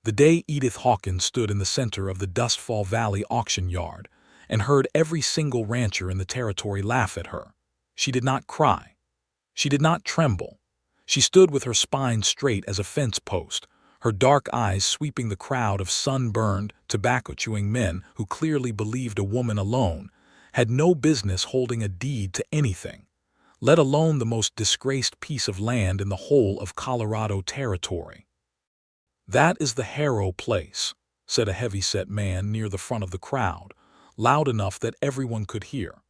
The day Edith Hawkins stood in the center of the Dustfall Valley auction yard and heard every single rancher in the territory laugh at her. She did not cry. She did not tremble. She stood with her spine straight as a fence post, her dark eyes sweeping the crowd of sunburned, tobacco-chewing men who clearly believed a woman alone had no business holding a deed to anything, let alone the most disgraced piece of land in the whole of Colorado territory. "That is the Harrow place," said a heavy-set man near the front of the crowd, loud enough that everyone could hear.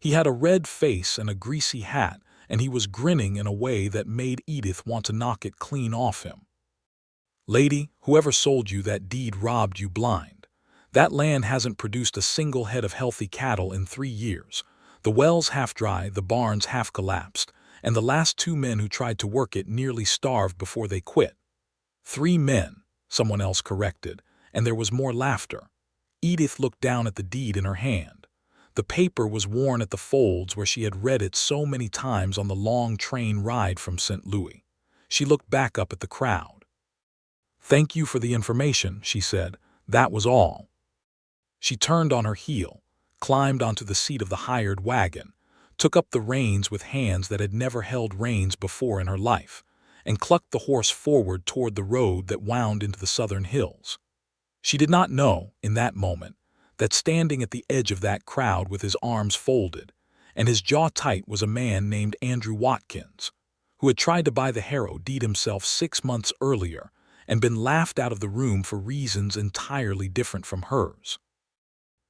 He had a red face and a greasy hat, and he was grinning in a way that made Edith want to knock it clean off him. "Lady, whoever sold you that deed robbed you blind. That land hasn't produced a single head of healthy cattle in 3 years. The well's half dry, the barn's half collapsed, and the last 2 men who tried to work it nearly starved before they quit." 3 men, someone else corrected, and there was more laughter. Edith looked down at the deed in her hand. The paper was worn at the folds where she had read it so many times on the long train ride from St. Louis. She looked back up at the crowd. "Thank you for the information," she said. "That was all." She turned on her heel, climbed onto the seat of the hired wagon, took up the reins with hands that had never held reins before in her life, and clucked the horse forward toward the road that wound into the southern hills. She did not know, in that moment, that standing at the edge of that crowd with his arms folded and his jaw tight was a man named Andrew Watkins, who had tried to buy the Harrow deed himself 6 months earlier and been laughed out of the room for reasons entirely different from hers.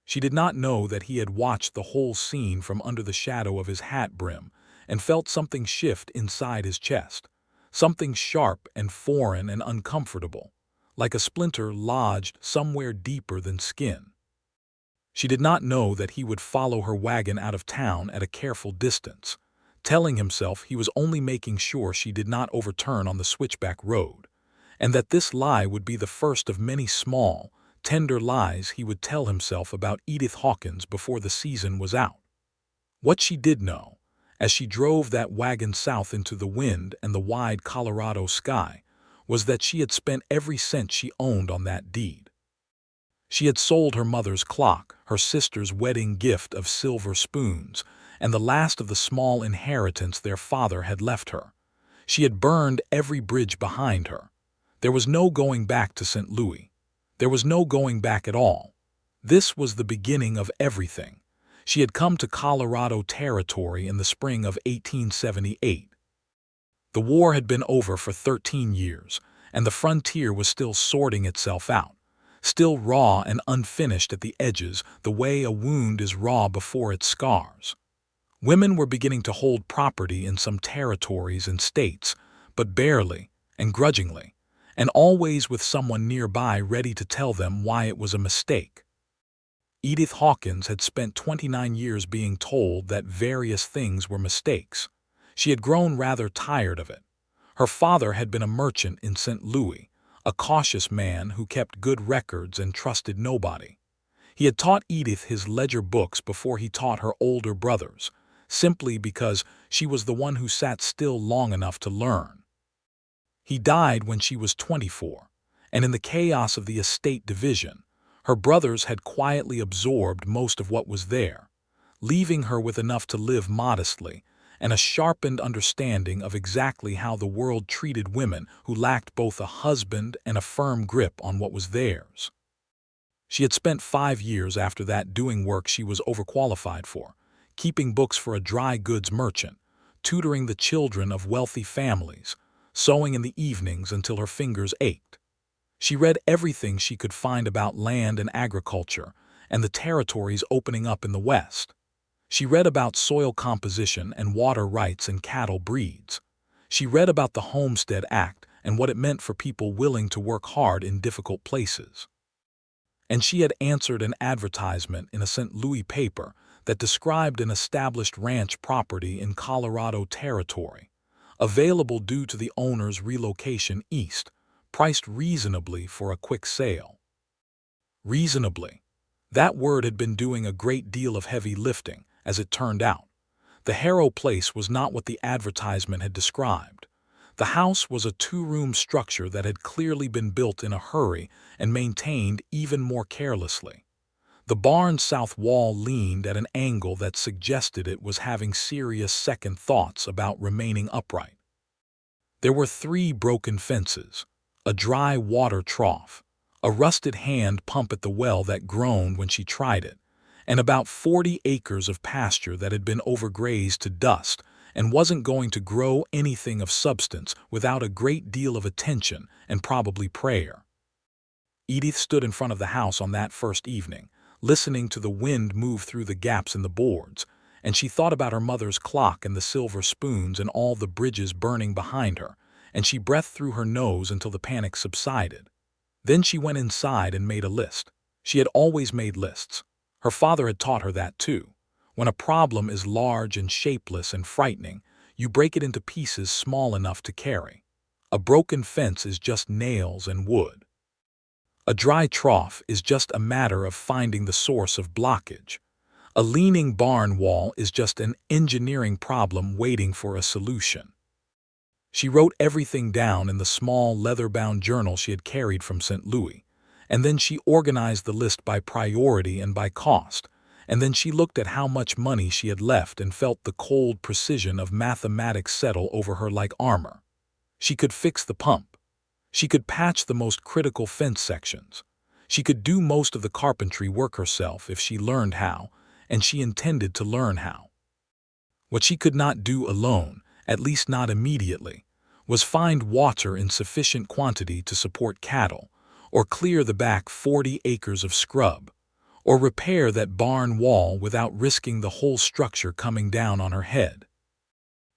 She did not know that he had watched the whole scene from under the shadow of his hat brim and felt something shift inside his chest, something sharp and foreign and uncomfortable, like a splinter lodged somewhere deeper than skin. She did not know that he would follow her wagon out of town at a careful distance, telling himself he was only making sure she did not overturn on the switchback road, and that this lie would be the first of many small, tender lies he would tell himself about Edith Hawkins before the season was out. What she did know, as she drove that wagon south into the wind and the wide Colorado sky, was that she had spent every cent she owned on that deed. She had sold her mother's clock, her sister's wedding gift of silver spoons, and the last of the small inheritance their father had left her. She had burned every bridge behind her. There was no going back to St. Louis. There was no going back at all. This was the beginning of everything. She had come to Colorado territory in the spring of 1878. The war had been over for 13 years, and the frontier was still sorting itself out, still raw and unfinished at the edges the way a wound is raw before it scars. Women were beginning to hold property in some territories and states, but barely and grudgingly, and always with someone nearby ready to tell them why it was a mistake. Edith Hawkins had spent 29 years being told that various things were mistakes. She had grown rather tired of it. Her father had been a merchant in St. Louis, a cautious man who kept good records and trusted nobody. He had taught Edith his ledger books before he taught her older brothers, simply because she was the one who sat still long enough to learn. He died when she was 24, and in the chaos of the estate division, her brothers had quietly absorbed most of what was there, leaving her with enough to live modestly and a sharpened understanding of exactly how the world treated women who lacked both a husband and a firm grip on what was theirs. She had spent 5 years after that doing work she was overqualified for, keeping books for a dry goods merchant, tutoring the children of wealthy families, sewing in the evenings until her fingers ached. She read everything she could find about land and agriculture and the territories opening up in the West. She read about soil composition and water rights and cattle breeds. She read about the Homestead Act and what it meant for people willing to work hard in difficult places. And she had answered an advertisement in a St. Louis paper that described an established ranch property in Colorado territory, available due to the owner's relocation east, priced reasonably for a quick sale. Reasonably. That word had been doing a great deal of heavy lifting, as it turned out. The Harrow place was not what the advertisement had described. The house was a two-room structure that had clearly been built in a hurry and maintained even more carelessly. The barn's south wall leaned at an angle that suggested it was having serious second thoughts about remaining upright. There were 3 broken fences, a dry water trough, a rusted hand pump at the well that groaned when she tried it, and about 40 acres of pasture that had been overgrazed to dust and wasn't going to grow anything of substance without a great deal of attention and probably prayer. Edith stood in front of the house on that first evening, listening to the wind move through the gaps in the boards, and she thought about her mother's clock and the silver spoons and all the bridges burning behind her, and she breathed through her nose until the panic subsided. Then she went inside and made a list. She had always made lists. Her father had taught her that too. When a problem is large and shapeless and frightening, you break it into pieces small enough to carry. A broken fence is just nails and wood. A dry trough is just a matter of finding the source of blockage. A leaning barn wall is just an engineering problem waiting for a solution. She wrote everything down in the small leather-bound journal she had carried from St. Louis, and then she organized the list by priority and by cost, and then she looked at how much money she had left and felt the cold precision of mathematics settle over her like armor. She could fix the pump. She could patch the most critical fence sections. She could do most of the carpentry work herself if she learned how, and she intended to learn how. What she could not do alone, at least not immediately, was find water in sufficient quantity to support cattle, or clear the back 40 acres of scrub, or repair that barn wall without risking the whole structure coming down on her head.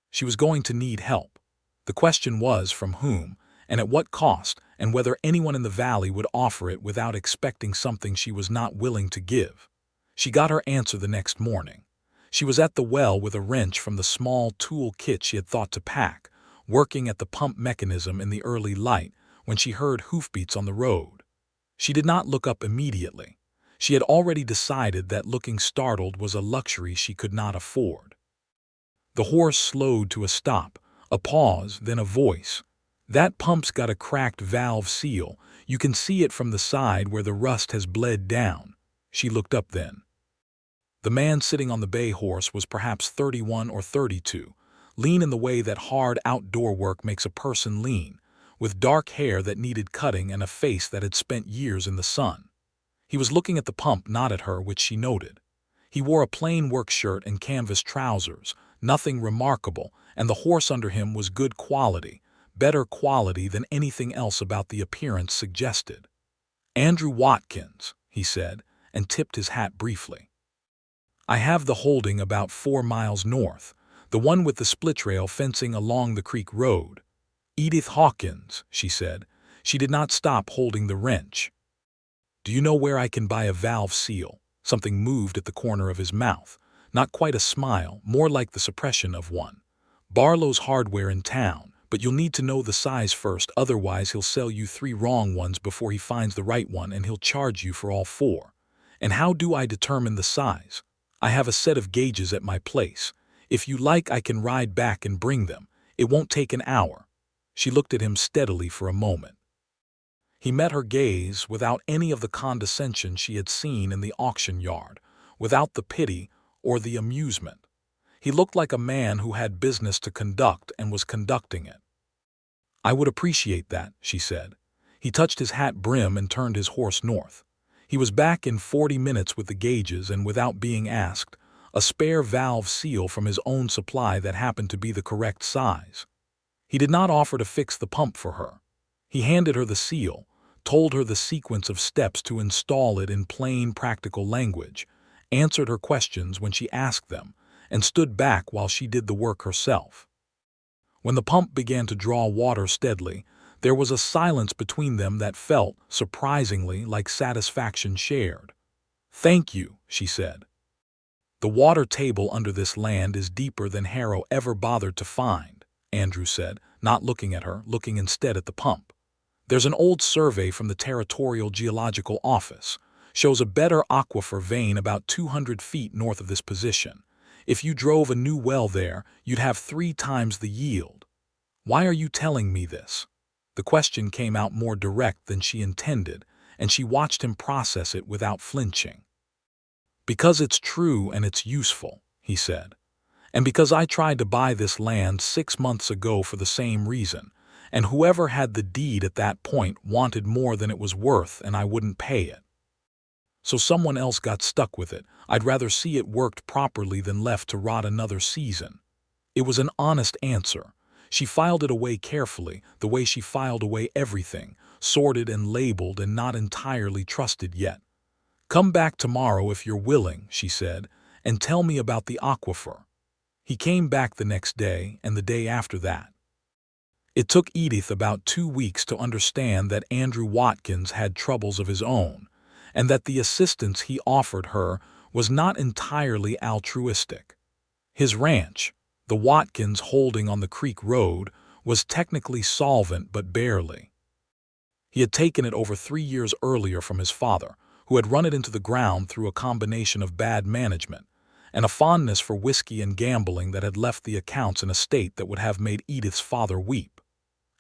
She was going to need help. The question was from whom, and at what cost, and whether anyone in the valley would offer it without expecting something she was not willing to give. She got her answer the next morning. She was at the well with a wrench from the small tool kit she had thought to pack, working at the pump mechanism in the early light when she heard hoofbeats on the road. She did not look up immediately. She had already decided that looking startled was a luxury she could not afford. The horse slowed to a stop, a pause, then a voice. "That pump's got a cracked valve seal. You can see it from the side where the rust has bled down." She looked up then. The man sitting on the bay horse was perhaps 31 or 32, lean in the way that hard outdoor work makes a person lean, with dark hair that needed cutting and a face that had spent years in the sun. He was looking at the pump, not at her, which she noted. He wore a plain work shirt and canvas trousers, nothing remarkable, and the horse under him was good quality, better quality than anything else about the appearance suggested. "Andrew Watkins," he said, and tipped his hat briefly. "I have the holding about 4 miles north, the one with the split rail fencing along the creek road." "Edith Hawkins," she said. She did not stop holding the wrench. "Do you know where I can buy a valve seal?" Something moved at the corner of his mouth. Not quite a smile, more like the suppression of one. "Barlow's Hardware in town, but you'll need to know the size first, otherwise he'll sell you 3 wrong ones before he finds the right one, and he'll charge you for all 4. And how do I determine the size? I have a set of gauges at my place. If you like, I can ride back and bring them. It won't take an hour." She looked at him steadily for a moment. He met her gaze without any of the condescension she had seen in the auction yard, without the pity or the amusement. He looked like a man who had business to conduct and was conducting it. "I would appreciate that," she said. He touched his hat brim and turned his horse north. He was back in 40 minutes with the gauges and, without being asked, a spare valve seal from his own supply that happened to be the correct size. He did not offer to fix the pump for her. He handed her the seal, told her the sequence of steps to install it in plain, practical language, answered her questions when she asked them, and stood back while she did the work herself. When the pump began to draw water steadily, there was a silence between them that felt, surprisingly, like satisfaction shared. "Thank you," she said. "The water table under this land is deeper than Harrow ever bothered to find," Andrew said, not looking at her, looking instead at the pump. "There's an old survey from the Territorial Geological Office. Shows a better aquifer vein about 200 feet north of this position. If you drove a new well there, you'd have 3 times the yield." Why are you telling me this? The question came out more direct than she intended, and she watched him process it without flinching. Because it's true and it's useful, he said. And because I tried to buy this land 6 months ago for the same reason, and whoever had the deed at that point wanted more than it was worth and I wouldn't pay it. So someone else got stuck with it. I'd rather see it worked properly than left to rot another season. It was an honest answer. She filed it away carefully, the way she filed away everything, sorted and labeled and not entirely trusted yet. Come back tomorrow if you're willing, she said, and tell me about the aquifer. He came back the next day and the day after that. It took Edith about 2 weeks to understand that Andrew Watkins had troubles of his own, and that the assistance he offered her was not entirely altruistic. His ranch, the Watkins holding on the Creek Road, was technically solvent but barely. He had taken it over 3 years earlier from his father, who had run it into the ground through a combination of bad management and a fondness for whiskey and gambling that had left the accounts in a state that would have made Edith's father weep.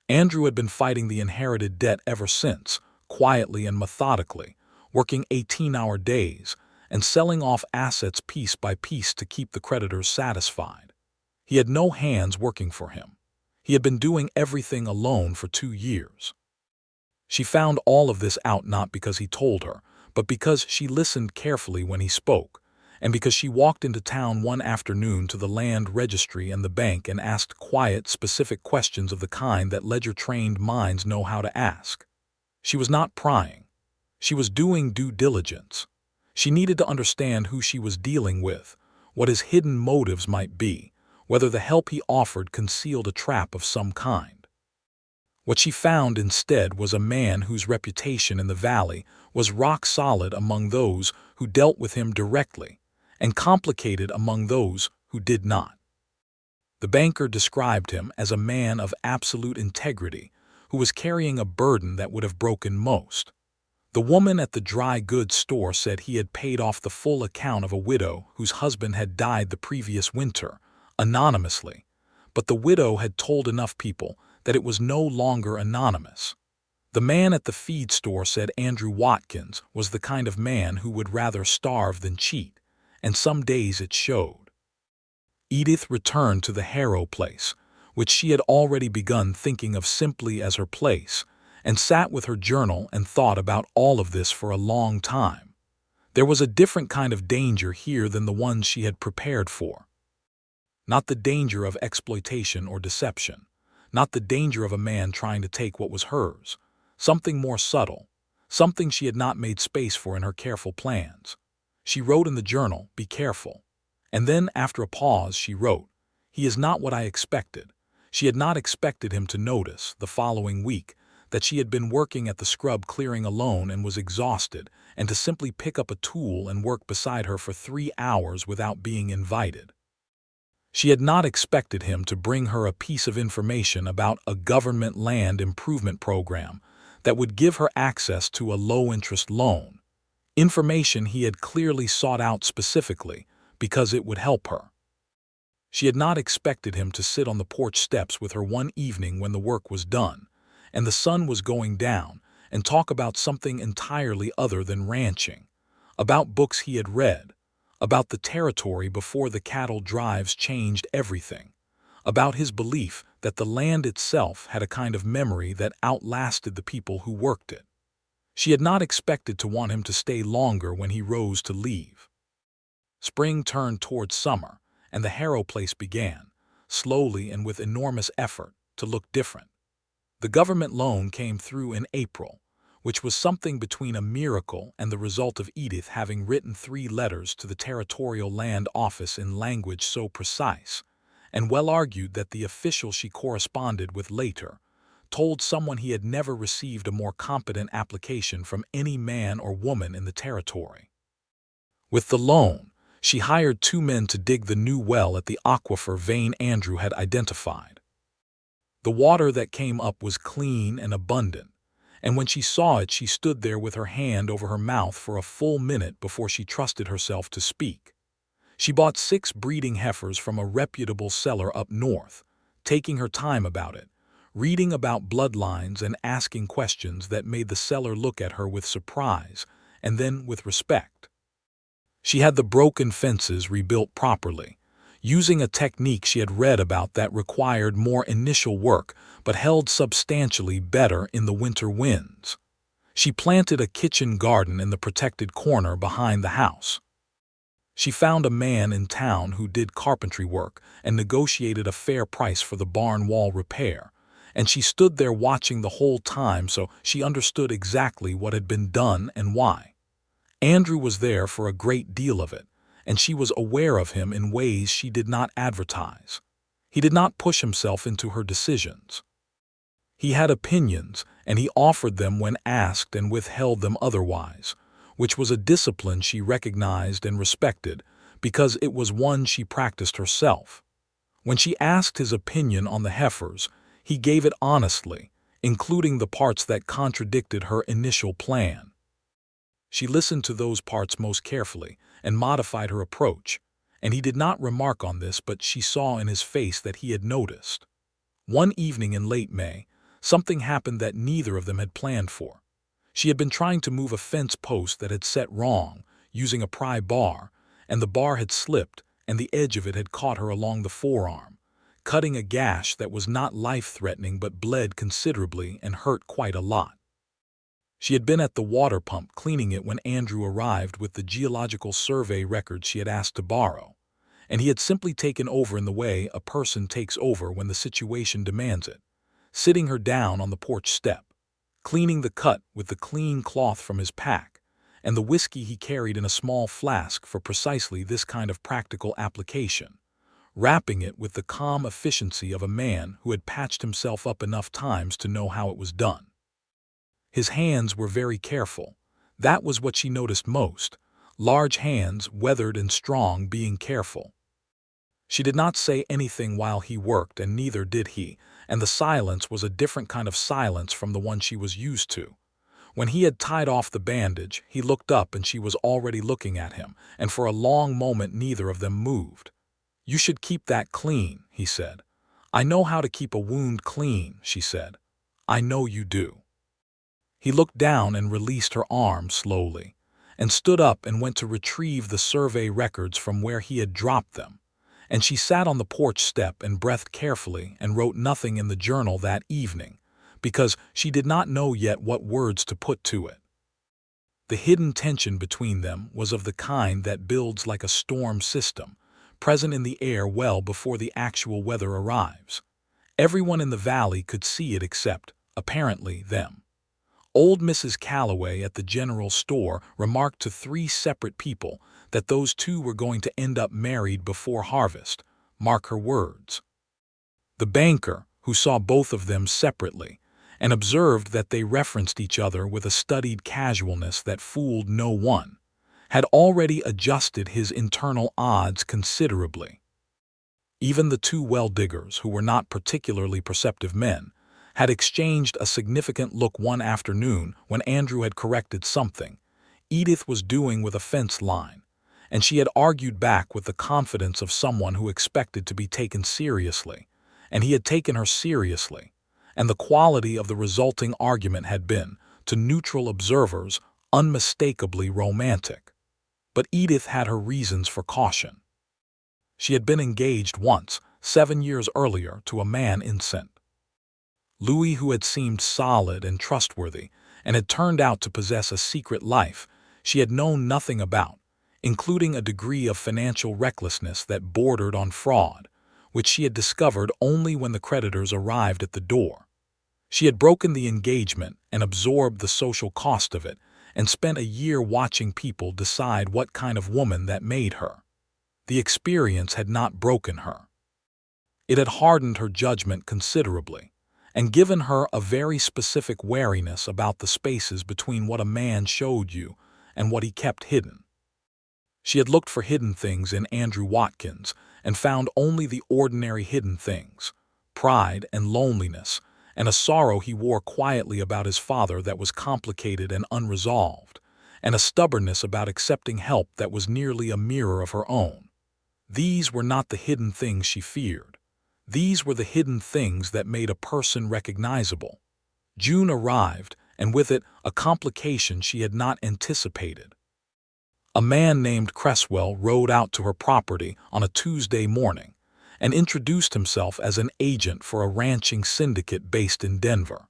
Andrew had been fighting the inherited debt ever since, quietly and methodically, working 18-hour days and selling off assets piece by piece to keep the creditors satisfied. He had no hands working for him. He had been doing everything alone for 2 years. She found all of this out not because he told her, but because she listened carefully when he spoke, and because she walked into town one afternoon to the land registry and the bank and asked quiet, specific questions of the kind that ledger-trained minds know how to ask. She was not prying. She was doing due diligence. She needed to understand who she was dealing with, what his hidden motives might be, whether the help he offered concealed a trap of some kind. What she found instead was a man whose reputation in the valley was rock solid among those who dealt with him directly, and complicated among those who did not. The banker described him as a man of absolute integrity who was carrying a burden that would have broken most. The woman at the dry goods store said he had paid off the full account of a widow whose husband had died the previous winter, anonymously, but the widow had told enough people that it was no longer anonymous. The man at the feed store said Andrew Watkins was the kind of man who would rather starve than cheat, and some days it showed. Edith returned to the Harrow place, which she had already begun thinking of simply as her place, and sat with her journal and thought about all of this for a long time. There was a different kind of danger here than the ones she had prepared for. Not the danger of exploitation or deception, not the danger of a man trying to take what was hers, something more subtle, something she had not made space for in her careful plans. She wrote in the journal, "Be careful." And then, after a pause, she wrote, "He is not what I expected." She had not expected him to notice, the following week, that she had been working at the scrub clearing alone and was exhausted, and to simply pick up a tool and work beside her for 3 hours without being invited. She had not expected him to bring her a piece of information about a government land improvement program that would give her access to a low-interest loan, information he had clearly sought out specifically because it would help her. She had not expected him to sit on the porch steps with her one evening when the work was done, and the sun was going down, and talk about something entirely other than ranching, about books he had read, about the territory before the cattle drives changed everything, about his belief that the land itself had a kind of memory that outlasted the people who worked it. She had not expected to want him to stay longer when he rose to leave. Spring turned towards summer, and the Harrow place began, slowly and with enormous effort, to look different. The government loan came through in April, which was something between a miracle and the result of Edith having written 3 letters to the Territorial Land Office in language so precise, and well argued that the official she corresponded with later told someone he had never received a more competent application from any man or woman in the territory. With the loan, she hired 2 men to dig the new well at the aquifer vein Andrew had identified. The water that came up was clean and abundant, and when she saw it she stood there with her hand over her mouth for a full minute before she trusted herself to speak. She bought 6 breeding heifers from a reputable seller up north, taking her time about it, reading about bloodlines and asking questions that made the seller look at her with surprise and then with respect. She had the broken fences rebuilt properly, using a technique she had read about that required more initial work but held substantially better in the winter winds. She planted a kitchen garden in the protected corner behind the house. She found a man in town who did carpentry work and negotiated a fair price for the barn wall repair, and she stood there watching the whole time so she understood exactly what had been done and why. Andrew was there for a great deal of it, and she was aware of him in ways she did not advertise. He did not push himself into her decisions. He had opinions, and he offered them when asked and withheld them otherwise, which was a discipline she recognized and respected because it was one she practiced herself. When she asked his opinion on the heifers, he gave it honestly, including the parts that contradicted her initial plan. She listened to those parts most carefully and modified her approach, and he did not remark on this, but she saw in his face that he had noticed. One evening in late May, something happened that neither of them had planned for. She had been trying to move a fence post that had set wrong, using a pry bar, and the bar had slipped, and the edge of it had caught her along the forearm, cutting a gash that was not life-threatening but bled considerably and hurt quite a lot. She had been at the water pump cleaning it when Andrew arrived with the geological survey records she had asked to borrow, and he had simply taken over in the way a person takes over when the situation demands it, sitting her down on the porch step, cleaning the cut with the clean cloth from his pack, and the whiskey he carried in a small flask for precisely this kind of practical application, wrapping it with the calm efficiency of a man who had patched himself up enough times to know how it was done. His hands were very careful. That was what she noticed most, large hands, weathered and strong, being careful. She did not say anything while he worked, and neither did he, and the silence was a different kind of silence from the one she was used to. When he had tied off the bandage, he looked up and she was already looking at him, and for a long moment neither of them moved. "You should keep that clean," he said. "I know how to keep a wound clean," she said. "I know you do." He looked down and released her arm slowly, and stood up and went to retrieve the survey records from where he had dropped them, and she sat on the porch step and breathed carefully and wrote nothing in the journal that evening, because she did not know yet what words to put to it. The hidden tension between them was of the kind that builds like a storm system, present in the air well before the actual weather arrives. Everyone in the valley could see it except, apparently, them. Old Mrs. Calloway at the general store remarked to 3 separate people that those two were going to end up married before harvest, mark her words. The banker, who saw both of them separately, and observed that they referenced each other with a studied casualness that fooled no one, had already adjusted his internal odds considerably. Even the 2 well-diggers, who were not particularly perceptive men, had exchanged a significant look one afternoon when Andrew had corrected something Edith was doing with a fence line, and she had argued back with the confidence of someone who expected to be taken seriously, and he had taken her seriously, and the quality of the resulting argument had been, to neutral observers, unmistakably romantic. But Edith had her reasons for caution. She had been engaged once, 7 years earlier, to a man in St. Louis who had seemed solid and trustworthy, and had turned out to possess a secret life she had known nothing about, including a degree of financial recklessness that bordered on fraud, which she had discovered only when the creditors arrived at the door. She had broken the engagement and absorbed the social cost of it, and spent a year watching people decide what kind of woman that made her. The experience had not broken her. It had hardened her judgment considerably, and given her a very specific wariness about the spaces between what a man showed you and what he kept hidden. She had looked for hidden things in Andrew Watkins and found only the ordinary hidden things, pride and loneliness, and a sorrow he wore quietly about his father that was complicated and unresolved, and a stubbornness about accepting help that was nearly a mirror of her own. These were not the hidden things she feared. These were the hidden things that made a person recognizable. June arrived, and with it, a complication she had not anticipated. A man named Cresswell rode out to her property on a Tuesday morning and introduced himself as an agent for a ranching syndicate based in Denver.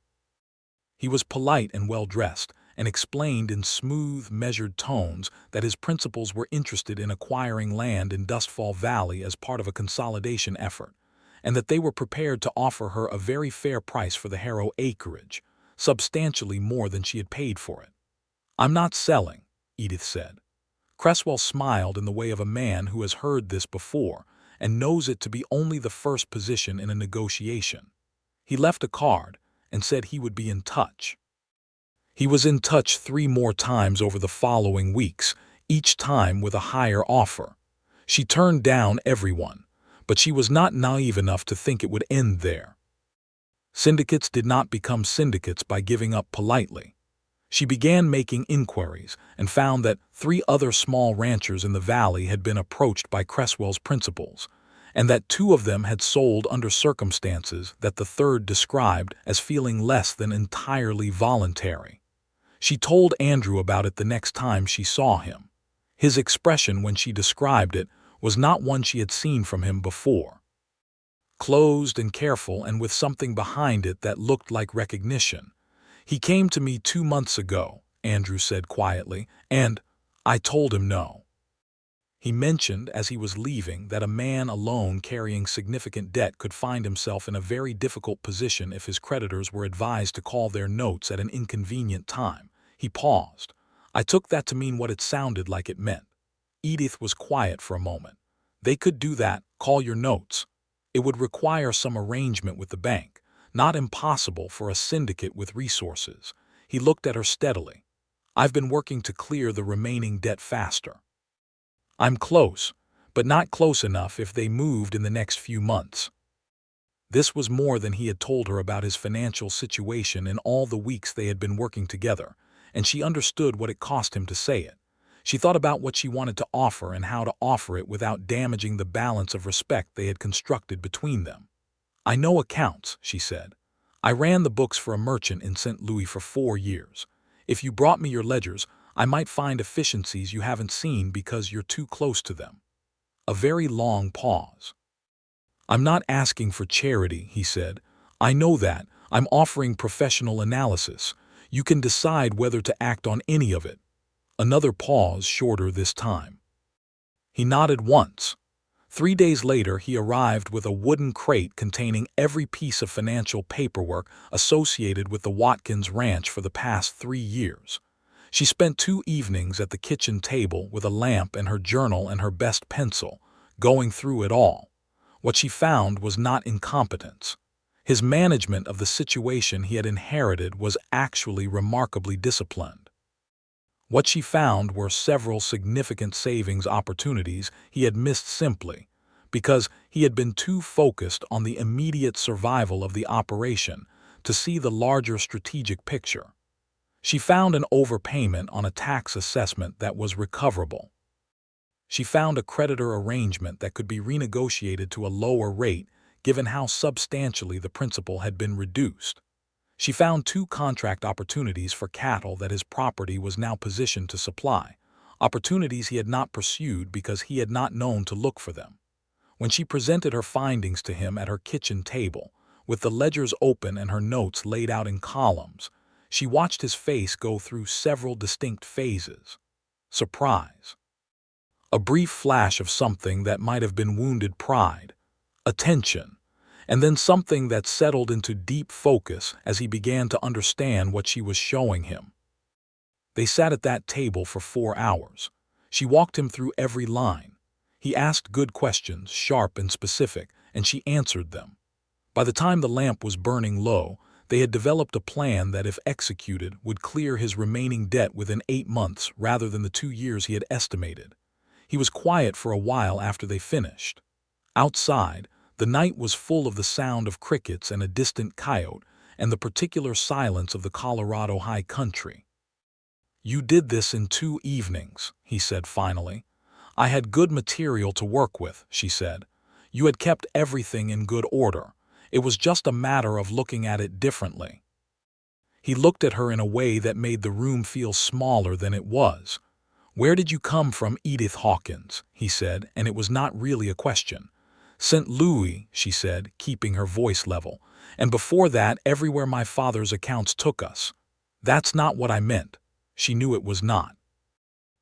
He was polite and well-dressed, and explained in smooth, measured tones that his principals were interested in acquiring land in Dustfall Valley as part of a consolidation effort, and that they were prepared to offer her a very fair price for the Harrow acreage, substantially more than she had paid for it. "I'm not selling," Edith said. Cresswell smiled in the way of a man who has heard this before and knows it to be only the first position in a negotiation. He left a card and said he would be in touch. He was in touch 3 more times over the following weeks, each time with a higher offer. She turned down everyone, but she was not naive enough to think it would end there. Syndicates did not become syndicates by giving up politely. She began making inquiries and found that 3 other small ranchers in the valley had been approached by Cresswell's principals, and that 2 of them had sold under circumstances that the third described as feeling less than entirely voluntary. She told Andrew about it the next time she saw him. His expression when she described it was not one she had seen from him before. Closed and careful, and with something behind it that looked like recognition. "He came to me 2 months ago," Andrew said quietly, "and I told him no." He mentioned as he was leaving that a man alone carrying significant debt could find himself in a very difficult position if his creditors were advised to call their notes at an inconvenient time. He paused. I took that to mean what it sounded like it meant. Edith was quiet for a moment. "They could do that, call your notes. It would require some arrangement with the bank. Not impossible for a syndicate with resources." He looked at her steadily. "I've been working to clear the remaining debt faster. I'm close, but not close enough if they moved in the next few months." This was more than he had told her about his financial situation in all the weeks they had been working together, and she understood what it cost him to say it. She thought about what she wanted to offer and how to offer it without damaging the balance of respect they had constructed between them. "I know accounts," she said. "I ran the books for a merchant in St. Louis for 4 years. If you brought me your ledgers, I might find efficiencies you haven't seen because you're too close to them." A very long pause. "I'm not asking for charity," he said. "I know that. I'm offering professional analysis. You can decide whether to act on any of it." Another pause, shorter this time. He nodded once. 3 days later, he arrived with a wooden crate containing every piece of financial paperwork associated with the Watkins Ranch for the past 3 years. She spent 2 evenings at the kitchen table with a lamp and her journal and her best pencil, going through it all. What she found was not incompetence. His management of the situation he had inherited was actually remarkably disciplined. What she found were several significant savings opportunities he had missed simply because he had been too focused on the immediate survival of the operation to see the larger strategic picture. She found an overpayment on a tax assessment that was recoverable. She found a creditor arrangement that could be renegotiated to a lower rate given how substantially the principal had been reduced. She found 2 contract opportunities for cattle that his property was now positioned to supply, opportunities he had not pursued because he had not known to look for them. When she presented her findings to him at her kitchen table, with the ledgers open and her notes laid out in columns, she watched his face go through several distinct phases. Surprise. A brief flash of something that might have been wounded pride. Attention. And then something that settled into deep focus as he began to understand what she was showing him. They sat at that table for 4 hours. She walked him through every line. He asked good questions, sharp and specific, and she answered them. By the time the lamp was burning low, they had developed a plan that, if executed, would clear his remaining debt within 8 months rather than the 2 years he had estimated. He was quiet for a while after they finished. Outside, the night was full of the sound of crickets and a distant coyote and the particular silence of the Colorado high country. "You did this in 2 evenings," he said finally. "I had good material to work with," she said. You had kept everything in good order. It was just a matter of looking at it differently. He looked at her in a way that made the room feel smaller than it was. "Where did you come from, Edith Hawkins?" he said, and it was not really a question. "St. Louis," she said, keeping her voice level, "and before that everywhere my father's accounts took us." "That's not what I meant." She knew it was not.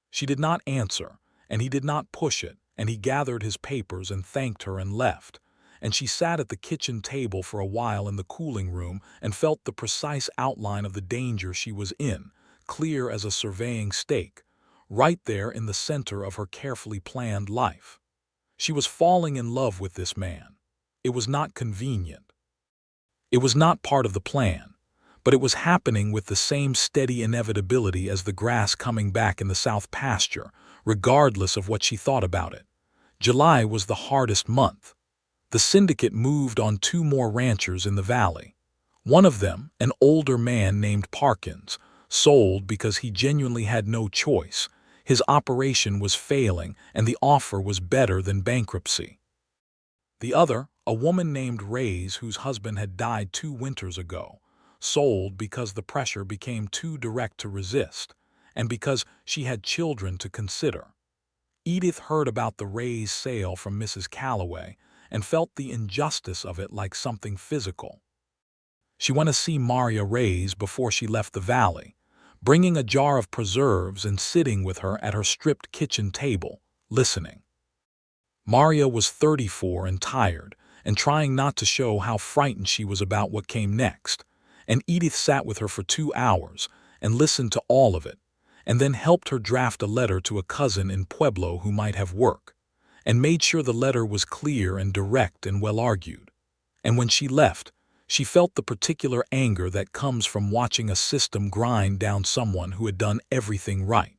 She did not answer, and he did not push it, and he gathered his papers and thanked her and left. And she sat at the kitchen table for a while in the cooling room and felt the precise outline of the danger she was in, clear as a surveying stake, right there in the center of her carefully planned life. She was falling in love with this man. It was not convenient. It was not part of the plan, but it was happening with the same steady inevitability as the grass coming back in the south pasture, regardless of what she thought about it. July was the hardest month. The syndicate moved on 2 more ranchers in the valley. One of them, an older man named Parkins, sold because he genuinely had no choice. His operation was failing, and the offer was better than bankruptcy. The other, a woman named Reyes, whose husband had died 2 winters ago, sold because the pressure became too direct to resist, and because she had children to consider. Edith heard about the Reyes sale from Mrs. Calloway and felt the injustice of it like something physical. She went to see Maria Reyes before she left the valley, bringing a jar of preserves and sitting with her at her stripped kitchen table, listening. Maria was 34 and tired, and trying not to show how frightened she was about what came next, and Edith sat with her for 2 hours and listened to all of it, and then helped her draft a letter to a cousin in Pueblo who might have work, and made sure the letter was clear and direct and well-argued. And when she left, she felt the particular anger that comes from watching a system grind down someone who had done everything right.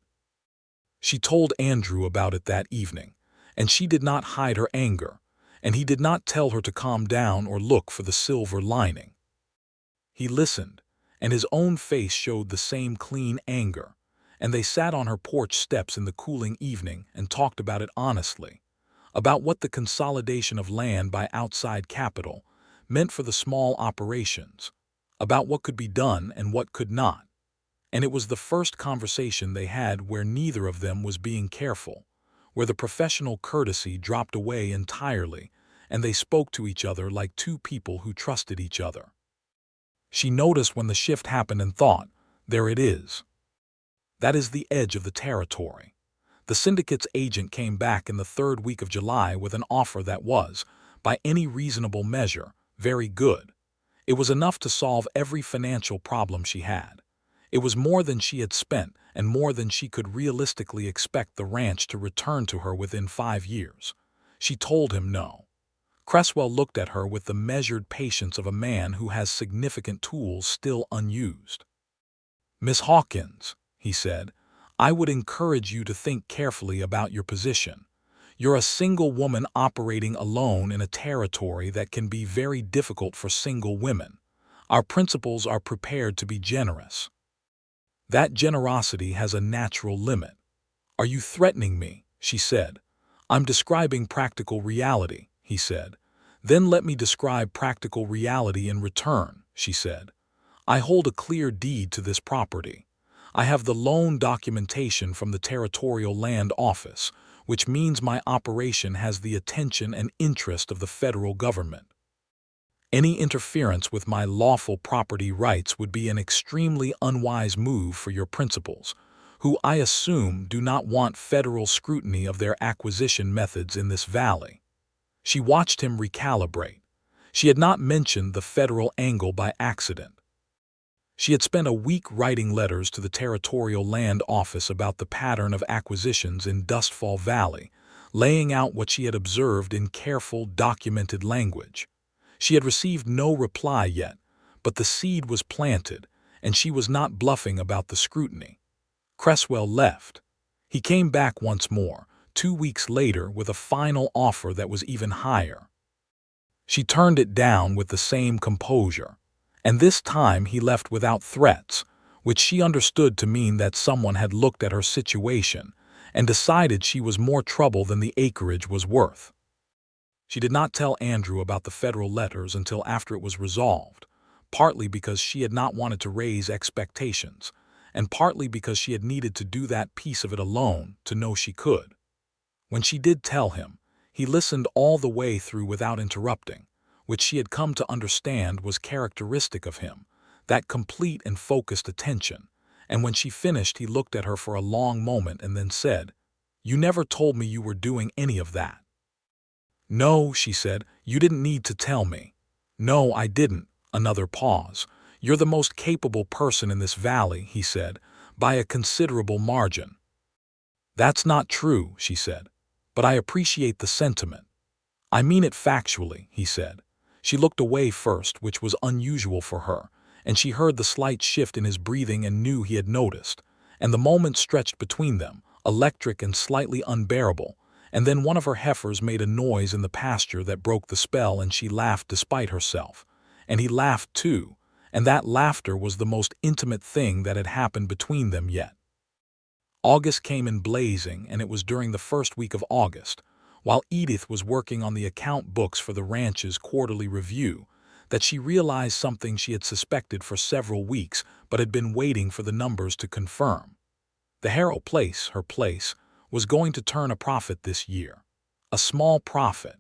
She told Andrew about it that evening, and she did not hide her anger, and he did not tell her to calm down or look for the silver lining. He listened, and his own face showed the same clean anger, and they sat on her porch steps in the cooling evening and talked about it honestly, about what the consolidation of land by outside capital meant for the small operations, about what could be done and what could not. And it was the first conversation they had where neither of them was being careful, where the professional courtesy dropped away entirely, and they spoke to each other like 2 people who trusted each other. She noticed when the shift happened and thought, there it is. That is the edge of the territory. The syndicate's agent came back in the 3rd week of July with an offer that was, by any reasonable measure, very good. It was enough to solve every financial problem she had. It was more than she had spent and more than she could realistically expect the ranch to return to her within 5 years. She told him no. Cresswell looked at her with the measured patience of a man who has significant tools still unused. "Miss Hawkins," he said, "I would encourage you to think carefully about your position. You're a single woman operating alone in a territory that can be very difficult for single women. Our principals are prepared to be generous. That generosity has a natural limit." "Are you threatening me?" she said. "I'm describing practical reality," he said. "Then let me describe practical reality in return," she said. "I hold a clear deed to this property. I have the loan documentation from the Territorial Land Office, which means my operation has the attention and interest of the federal government. Any interference with my lawful property rights would be an extremely unwise move for your principals, who I assume do not want federal scrutiny of their acquisition methods in this valley." She watched him recalibrate. She had not mentioned the federal angle by accident. She had spent a week writing letters to the Territorial Land Office about the pattern of acquisitions in Dustfall Valley, laying out what she had observed in careful, documented language. She had received no reply yet, but the seed was planted, and she was not bluffing about the scrutiny. Cresswell left. He came back once more, 2 weeks later, with a final offer that was even higher. She turned it down with the same composure, and this time he left without threats, which she understood to mean that someone had looked at her situation and decided she was more trouble than the acreage was worth. She did not tell Andrew about the federal letters until after it was resolved, partly because she had not wanted to raise expectations, and partly because she had needed to do that piece of it alone to know she could. When she did tell him, he listened all the way through without interrupting, which she had come to understand was characteristic of him, that complete and focused attention, and when she finished he looked at her for a long moment and then said, "You never told me you were doing any of that." "No," she said, "you didn't need to tell me." "No, I didn't." Another pause. "You're the most capable person in this valley," he said, "by a considerable margin." "That's not true," she said, "but I appreciate the sentiment." "I mean it factually," he said. She looked away first, which was unusual for her, and she heard the slight shift in his breathing and knew he had noticed, and the moment stretched between them, electric and slightly unbearable, and then one of her heifers made a noise in the pasture that broke the spell and she laughed despite herself, and he laughed too, and that laughter was the most intimate thing that had happened between them yet. August came in blazing, and it was during the first week of August, while Edith was working on the account books for the ranch's quarterly review, that she realized something she had suspected for several weeks but had been waiting for the numbers to confirm. The Harrow place, her place, was going to turn a profit this year. A small profit.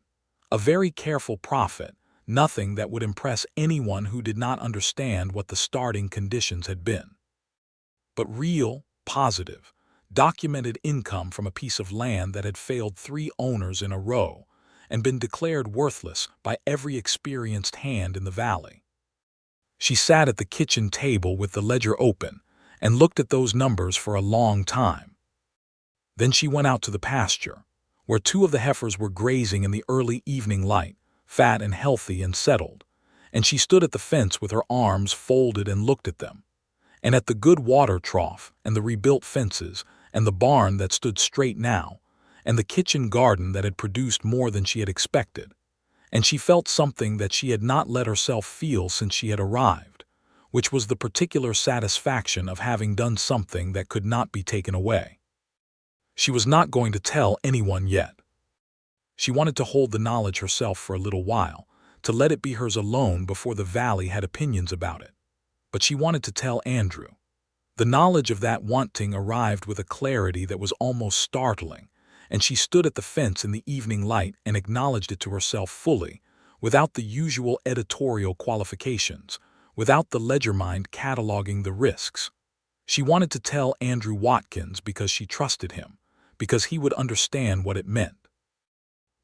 A very careful profit, nothing that would impress anyone who did not understand what the starting conditions had been. But real, positive, documented income from a piece of land that had failed 3 owners in a row and been declared worthless by every experienced hand in the valley. She sat at the kitchen table with the ledger open and looked at those numbers for a long time. Then she went out to the pasture, where 2 of the heifers were grazing in the early evening light, fat and healthy and settled, and she stood at the fence with her arms folded and looked at them, and at the good water trough and the rebuilt fences and the barn that stood straight now, and the kitchen garden that had produced more than she had expected, and she felt something that she had not let herself feel since she had arrived, which was the particular satisfaction of having done something that could not be taken away. She was not going to tell anyone yet. She wanted to hold the knowledge herself for a little while, to let it be hers alone before the valley had opinions about it. But she wanted to tell Andrew. The knowledge of that wanting arrived with a clarity that was almost startling, and she stood at the fence in the evening light and acknowledged it to herself fully, without the usual editorial qualifications, without the ledger mind cataloging the risks. She wanted to tell Andrew Watkins because she trusted him, because he would understand what it meant.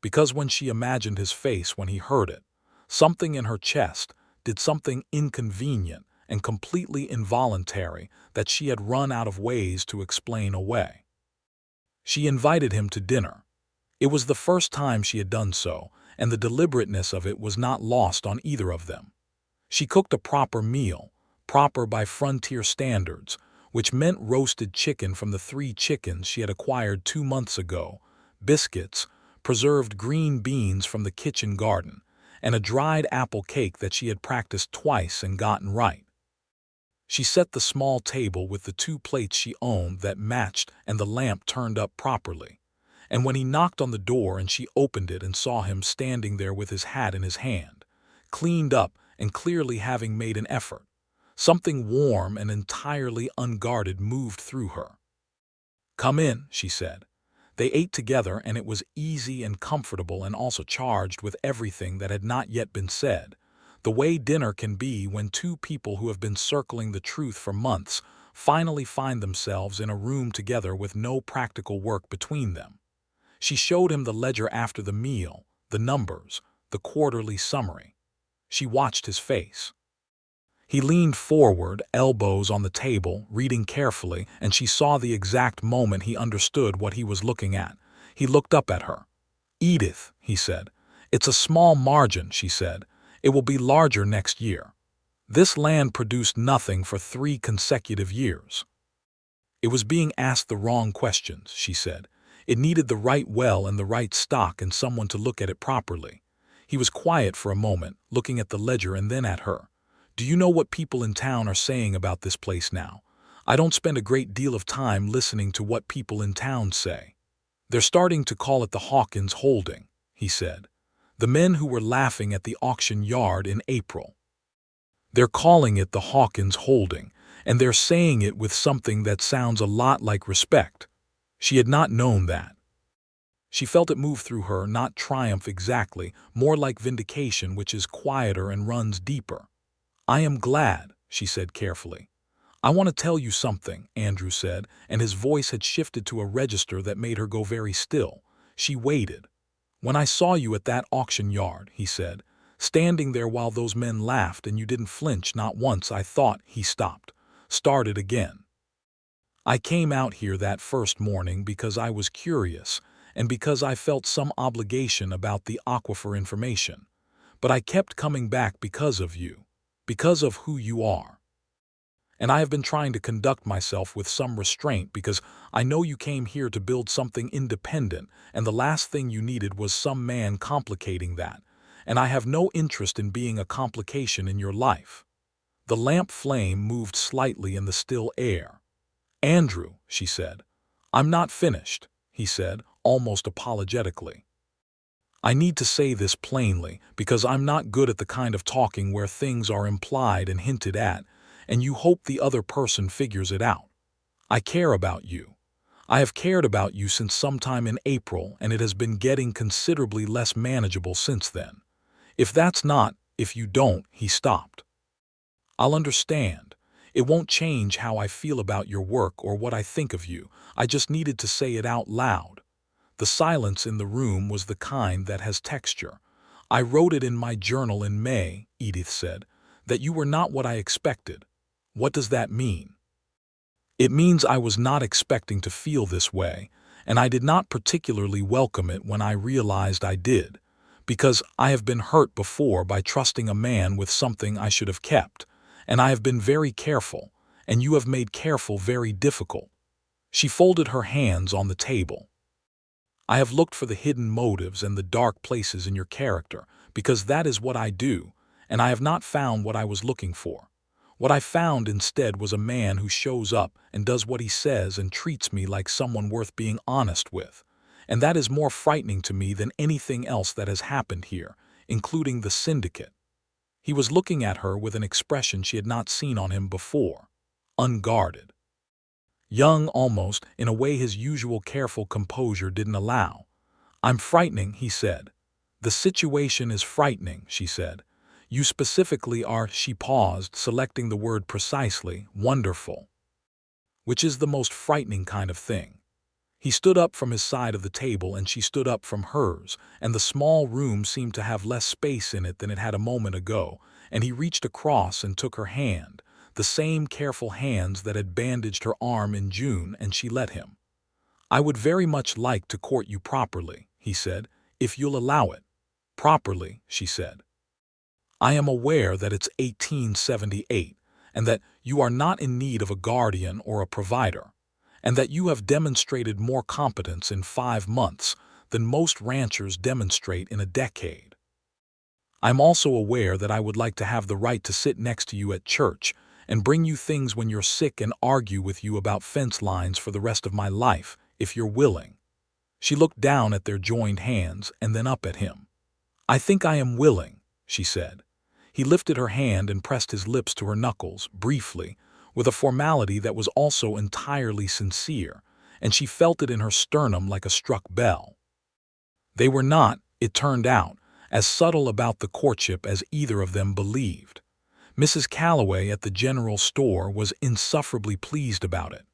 Because when she imagined his face when he heard it, something in her chest did something inconvenient and completely involuntary that she had run out of ways to explain away. She invited him to dinner. It was the first time she had done so, and the deliberateness of it was not lost on either of them. She cooked a proper meal, proper by frontier standards, which meant roasted chicken from the 3 chickens she had acquired 2 months ago, biscuits, preserved green beans from the kitchen garden, and a dried apple cake that she had practiced twice and gotten right. She set the small table with the 2 plates she owned that matched and the lamp turned up properly, and when he knocked on the door and she opened it and saw him standing there with his hat in his hand, cleaned up and clearly having made an effort, something warm and entirely unguarded moved through her. "Come in," she said. They ate together, and it was easy and comfortable and also charged with everything that had not yet been said, the way dinner can be when 2 people who have been circling the truth for months finally find themselves in a room together with no practical work between them. She showed him the ledger after the meal, the numbers, the quarterly summary. She watched his face. He leaned forward, elbows on the table, reading carefully, and she saw the exact moment he understood what he was looking at. He looked up at her. "Edith," he said. "It's a small margin," she said. "It will be larger next year. This land produced nothing for 3 consecutive years." It was being asked the wrong questions, she said. It needed the right well and the right stock and someone to look at it properly. He was quiet for a moment, looking at the ledger and then at her. "Do you know what people in town are saying about this place now? I don't spend a great deal of time listening to what people in town say. They're starting to call it the Hawkins holding," he said. The men who were laughing at the auction yard in April. They're calling it the Hawkins holding, and they're saying it with something that sounds a lot like respect. She had not known that. She felt it move through her, not triumph exactly, more like vindication, which is quieter and runs deeper. "I am glad," she said carefully. "I want to tell you something," Andrew said, and his voice had shifted to a register that made her go very still. She waited. "When I saw you at that auction yard," he said, "standing there while those men laughed and you didn't flinch not once, I thought—" He stopped, started again. "I came out here that first morning because I was curious and because I felt some obligation about the aquifer information. But I kept coming back because of you, because of who you are. And I have been trying to conduct myself with some restraint because I know you came here to build something independent, and the last thing you needed was some man complicating that. And I have no interest in being a complication in your life." The lamp flame moved slightly in the still air. "Andrew," she said. "I'm not finished," he said, almost apologetically. "I need to say this plainly because I'm not good at the kind of talking where things are implied and hinted at, and you hope the other person figures it out. I care about you. I have cared about you since sometime in April, and it has been getting considerably less manageable since then. If you don't," he stopped. "I'll understand. It won't change how I feel about your work or what I think of you. I just needed to say it out loud." The silence in the room was the kind that has texture. "I wrote it in my journal in May," Edith said, "that you were not what I expected." "What does that mean?" "It means I was not expecting to feel this way, and I did not particularly welcome it when I realized I did, because I have been hurt before by trusting a man with something I should have kept, and I have been very careful, and you have made careful very difficult." She folded her hands on the table. "I have looked for the hidden motives and the dark places in your character, because that is what I do, and I have not found what I was looking for. What I found instead was a man who shows up and does what he says and treats me like someone worth being honest with. And that is more frightening to me than anything else that has happened here, including the syndicate." He was looking at her with an expression she had not seen on him before, unguarded. Young almost, in a way his usual careful composure didn't allow. "I'm frightening," he said. "The situation is frightening," she said. "You specifically are—" She paused, selecting the word precisely, "wonderful." "Which is the most frightening kind of thing." He stood up from his side of the table and she stood up from hers, and the small room seemed to have less space in it than it had a moment ago, and he reached across and took her hand, the same careful hands that had bandaged her arm in June, and she let him. "I would very much like to court you properly," he said, "if you'll allow it." "Properly," she said. "I am aware that it's 1878, and that you are not in need of a guardian or a provider, and that you have demonstrated more competence in 5 months than most ranchers demonstrate in a decade. I'm also aware that I would like to have the right to sit next to you at church and bring you things when you're sick and argue with you about fence lines for the rest of my life, if you're willing." She looked down at their joined hands and then up at him. "I think I am willing," she said. He lifted her hand and pressed his lips to her knuckles, briefly, with a formality that was also entirely sincere, and she felt it in her sternum like a struck bell. They were not, it turned out, as subtle about the courtship as either of them believed. Mrs. Calloway at the general store was insufferably pleased about it.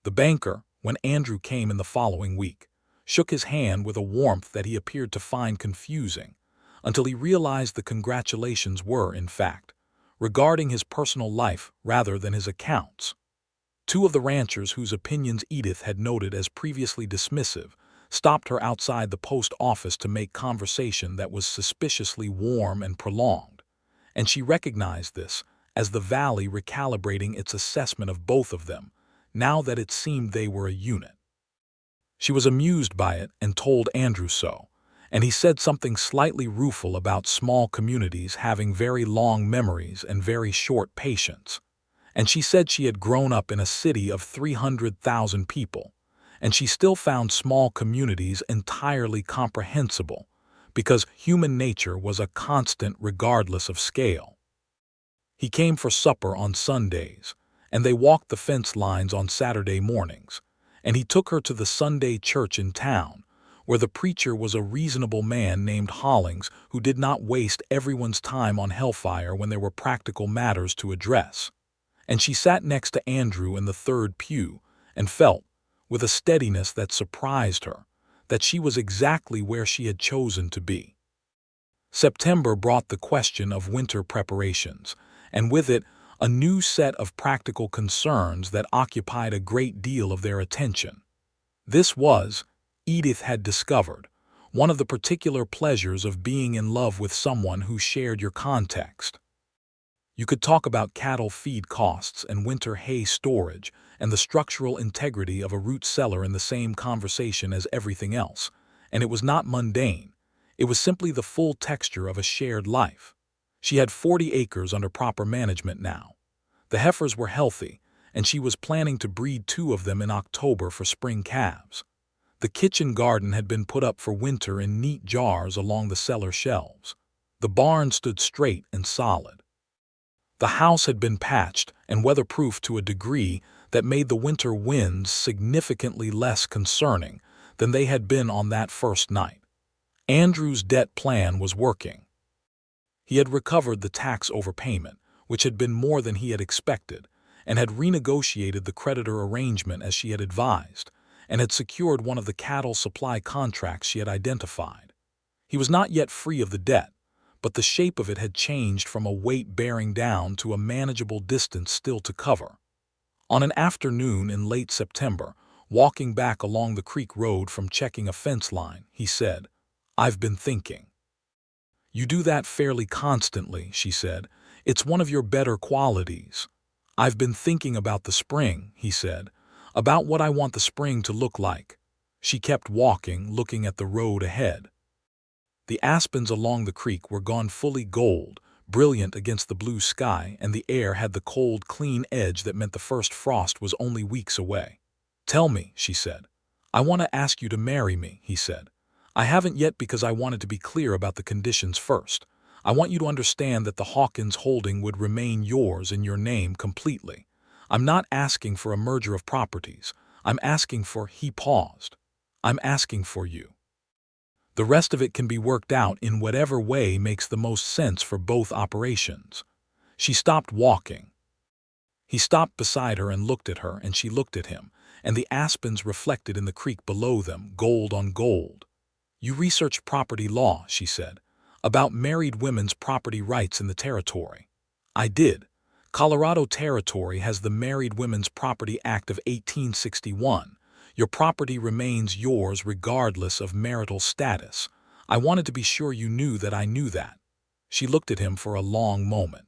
The banker, when Andrew came in the following week, shook his hand with a warmth that he appeared to find confusing, until he realized the congratulations were, in fact, regarding his personal life rather than his accounts. Two of the ranchers whose opinions Edith had noted as previously dismissive stopped her outside the post office to make conversation that was suspiciously warm and prolonged, and she recognized this as the valley recalibrating its assessment of both of them, now that it seemed they were a unit. She was amused by it and told Andrew so, and he said something slightly rueful about small communities having very long memories and very short patience. And she said she had grown up in a city of 300,000 people, and she still found small communities entirely comprehensible, because human nature was a constant regardless of scale. He came for supper on Sundays, and they walked the fence lines on Saturday mornings, and he took her to the Sunday church in town, where the preacher was a reasonable man named Hollings who did not waste everyone's time on hellfire when there were practical matters to address. And she sat next to Andrew in the third pew and felt, with a steadiness that surprised her, that she was exactly where she had chosen to be. September brought the question of winter preparations, and with it, a new set of practical concerns that occupied a great deal of their attention. This was, Edith had discovered, one of the particular pleasures of being in love with someone who shared your context. You could talk about cattle feed costs and winter hay storage and the structural integrity of a root cellar in the same conversation as everything else, and it was not mundane. It was simply the full texture of a shared life. She had 40 acres under proper management now. The heifers were healthy, and she was planning to breed 2 of them in October for spring calves. The kitchen garden had been put up for winter in neat jars along the cellar shelves. The barn stood straight and solid. The house had been patched and weatherproofed to a degree that made the winter winds significantly less concerning than they had been on that first night. Andrew's debt plan was working. He had recovered the tax overpayment, which had been more than he had expected, and had renegotiated the creditor arrangement as she had advised, and had secured one of the cattle supply contracts she had identified. He was not yet free of the debt, but the shape of it had changed from a weight bearing down to a manageable distance still to cover. On an afternoon in late September, walking back along the creek road from checking a fence line, he said, "I've been thinking." "You do that fairly constantly," she said. "It's one of your better qualities." "I've been thinking about the spring," he said, "about what I want the spring to look like." She kept walking, looking at the road ahead. The aspens along the creek were gone fully gold, brilliant against the blue sky, and the air had the cold, clean edge that meant the first frost was only weeks away. "Tell me," she said. "I want to ask you to marry me," he said. "I haven't yet because I wanted to be clear about the conditions first. I want you to understand that the Hawkins holding would remain yours in your name completely. I'm not asking for a merger of properties. I'm asking for—" He paused. "I'm asking for you. The rest of it can be worked out in whatever way makes the most sense for both operations." She stopped walking. He stopped beside her and looked at her, and she looked at him, and the aspens reflected in the creek below them, gold on gold. "You researched property law," she said, "about married women's property rights in the territory." "I did. Colorado Territory has the Married Women's Property Act of 1861. Your property remains yours regardless of marital status. I wanted to be sure you knew that I knew that." She looked at him for a long moment.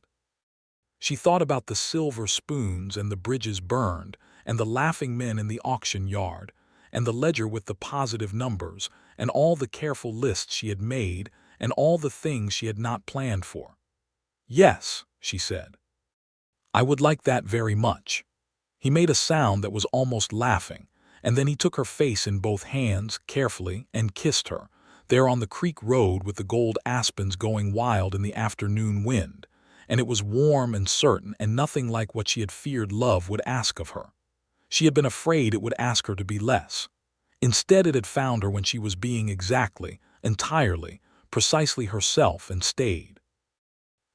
She thought about the silver spoons and the bridges burned, and the laughing men in the auction yard, and the ledger with the positive numbers, and all the careful lists she had made, and all the things she had not planned for. "Yes," she said. "I would like that very much." He made a sound that was almost laughing, and then he took her face in both hands, carefully, and kissed her, there on the creek road with the gold aspens going wild in the afternoon wind, and it was warm and certain and nothing like what she had feared love would ask of her. She had been afraid it would ask her to be less. Instead, it had found her when she was being exactly, entirely, precisely herself and stayed.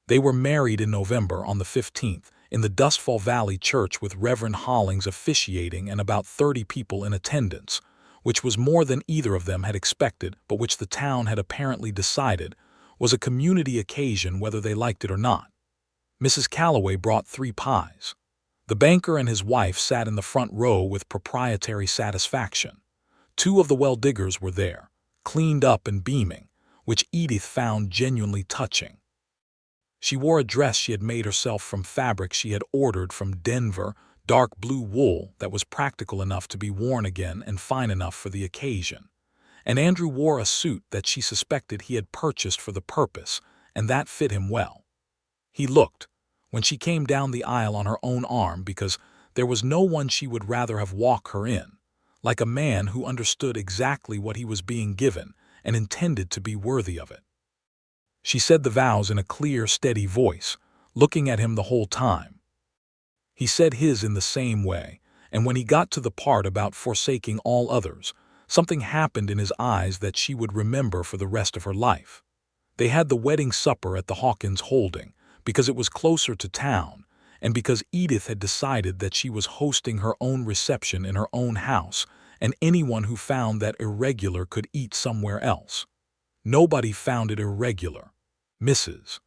They were married in November on the 15th, in the Dustfall Valley church with Reverend Hollings officiating and about 30 people in attendance, which was more than either of them had expected, but which the town had apparently decided was a community occasion whether they liked it or not. Mrs. Calloway brought 3 pies. The banker and his wife sat in the front row with proprietary satisfaction. 2 of the well-diggers were there, cleaned up and beaming, which Edith found genuinely touching. She wore a dress she had made herself from fabric she had ordered from Denver, dark blue wool that was practical enough to be worn again and fine enough for the occasion. And Andrew wore a suit that she suspected he had purchased for the purpose, and that fit him well. He looked, when she came down the aisle on her own arm, because there was no one she would rather have walked her in, like a man who understood exactly what he was being given and intended to be worthy of it. She said the vows in a clear, steady voice, looking at him the whole time. He said his in the same way, and when he got to the part about forsaking all others, something happened in his eyes that she would remember for the rest of her life. They had the wedding supper at the Hawkins holding, because it was closer to town, and because Edith had decided that she was hosting her own reception in her own house, and anyone who found that irregular could eat somewhere else. Nobody found it irregular. Mrs.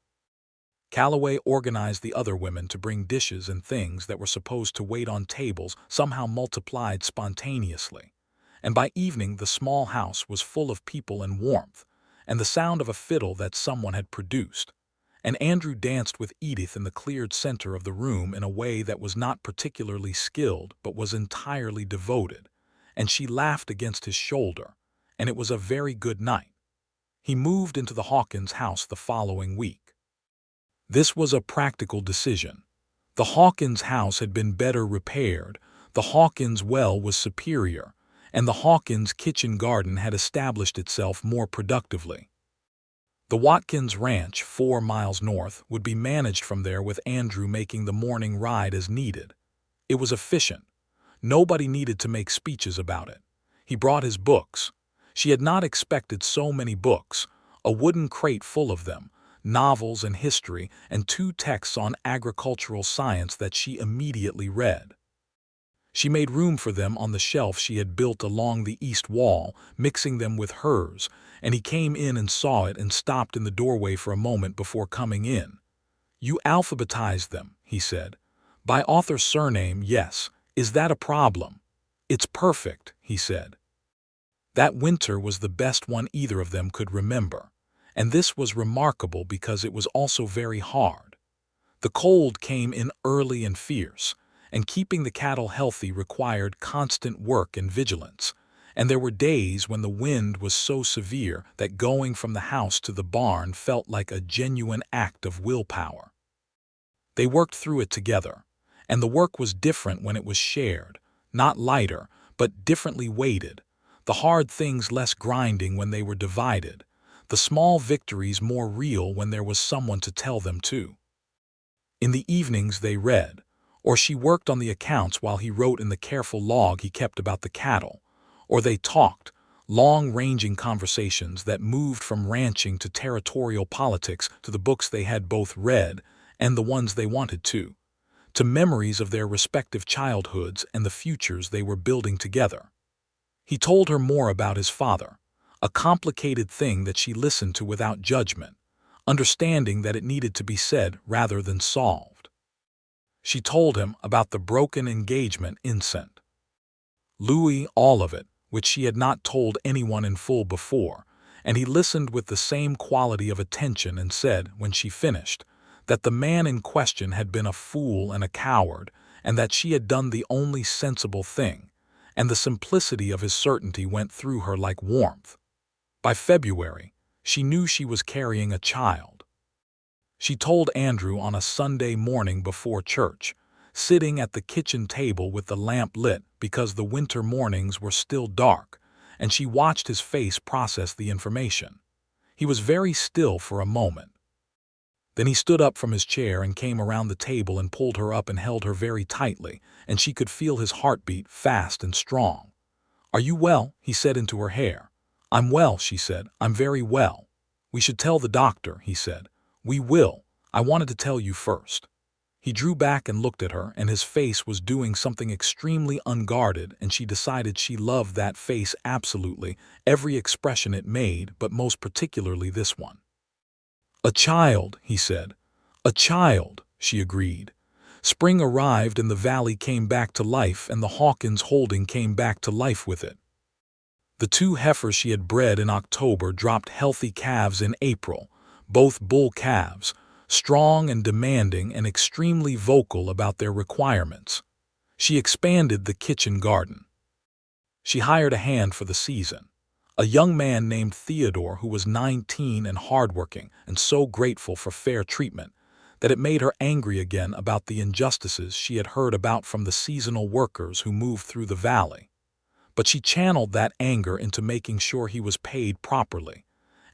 Calloway organized the other women to bring dishes and things that were supposed to wait on tables somehow multiplied spontaneously, and by evening the small house was full of people and warmth, and the sound of a fiddle that someone had produced, and Andrew danced with Edith in the cleared center of the room in a way that was not particularly skilled but was entirely devoted, and she laughed against his shoulder, and it was a very good night. He moved into the Hawkins house the following week. This was a practical decision. The Hawkins house had been better repaired, the Hawkins well was superior, and the Hawkins kitchen garden had established itself more productively. The Watkins Ranch, 4 miles north, would be managed from there with Andrew making the morning ride as needed. It was efficient. Nobody needed to make speeches about it. He brought his books. She had not expected so many books, a wooden crate full of them, novels and history, and 2 texts on agricultural science that she immediately read. She made room for them on the shelf she had built along the east wall, mixing them with hers, and he came in and saw it and stopped in the doorway for a moment before coming in. "You alphabetized them," he said. "By author surname, yes. Is that a problem?" "It's perfect," he said. That winter was the best one either of them could remember, and this was remarkable because it was also very hard. The cold came in early and fierce, and keeping the cattle healthy required constant work and vigilance, and there were days when the wind was so severe that going from the house to the barn felt like a genuine act of willpower. They worked through it together, and the work was different when it was shared, not lighter, but differently weighted, the hard things less grinding when they were divided, the small victories more real when there was someone to tell them to. In the evenings they read, or she worked on the accounts while he wrote in the careful log he kept about the cattle, or they talked, long-ranging conversations that moved from ranching to territorial politics to the books they had both read and the ones they wanted to memories of their respective childhoods and the futures they were building together. He told her more about his father, a complicated thing that she listened to without judgment, understanding that it needed to be said rather than solved. She told him about the broken engagement incent. Louis, all of it, which she had not told anyone in full before, and he listened with the same quality of attention and said, when she finished, that the man in question had been a fool and a coward, and that she had done the only sensible thing, and the simplicity of his certainty went through her like warmth. By February, she knew she was carrying a child. She told Andrew on a Sunday morning before church, sitting at the kitchen table with the lamp lit because the winter mornings were still dark, and she watched his face process the information. He was very still for a moment. Then he stood up from his chair and came around the table and pulled her up and held her very tightly, and she could feel his heartbeat fast and strong. "Are you well?" he said into her hair. "I'm well," she said. "I'm very well." "We should tell the doctor," he said. "We will. I wanted to tell you first." He drew back and looked at her, and his face was doing something extremely unguarded, and she decided she loved that face absolutely, every expression it made, but most particularly this one. "A child," he said. "A child," she agreed. Spring arrived and the valley came back to life, and the Hawkins holding came back to life with it. The 2 heifers she had bred in October dropped healthy calves in April, both bull calves, strong and demanding and extremely vocal about their requirements. She expanded the kitchen garden. She hired a hand for the season, a young man named Theodore who was 19 and hardworking and so grateful for fair treatment that it made her angry again about the injustices she had heard about from the seasonal workers who moved through the valley. But she channeled that anger into making sure he was paid properly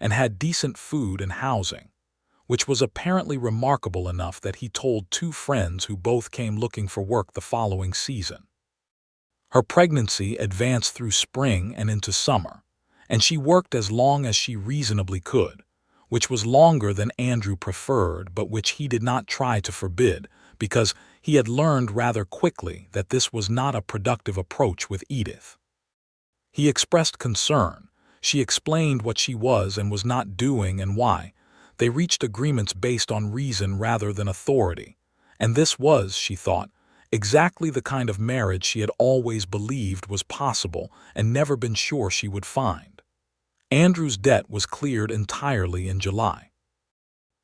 and had decent food and housing, which was apparently remarkable enough that he told two friends who both came looking for work the following season. Her pregnancy advanced through spring and into summer, and she worked as long as she reasonably could, which was longer than Andrew preferred but which he did not try to forbid because he had learned rather quickly that this was not a productive approach with Edith. He expressed concern. She explained what she was and was not doing and why. They reached agreements based on reason rather than authority, and this was, she thought, exactly the kind of marriage she had always believed was possible and never been sure she would find. Andrew's debt was cleared entirely in July.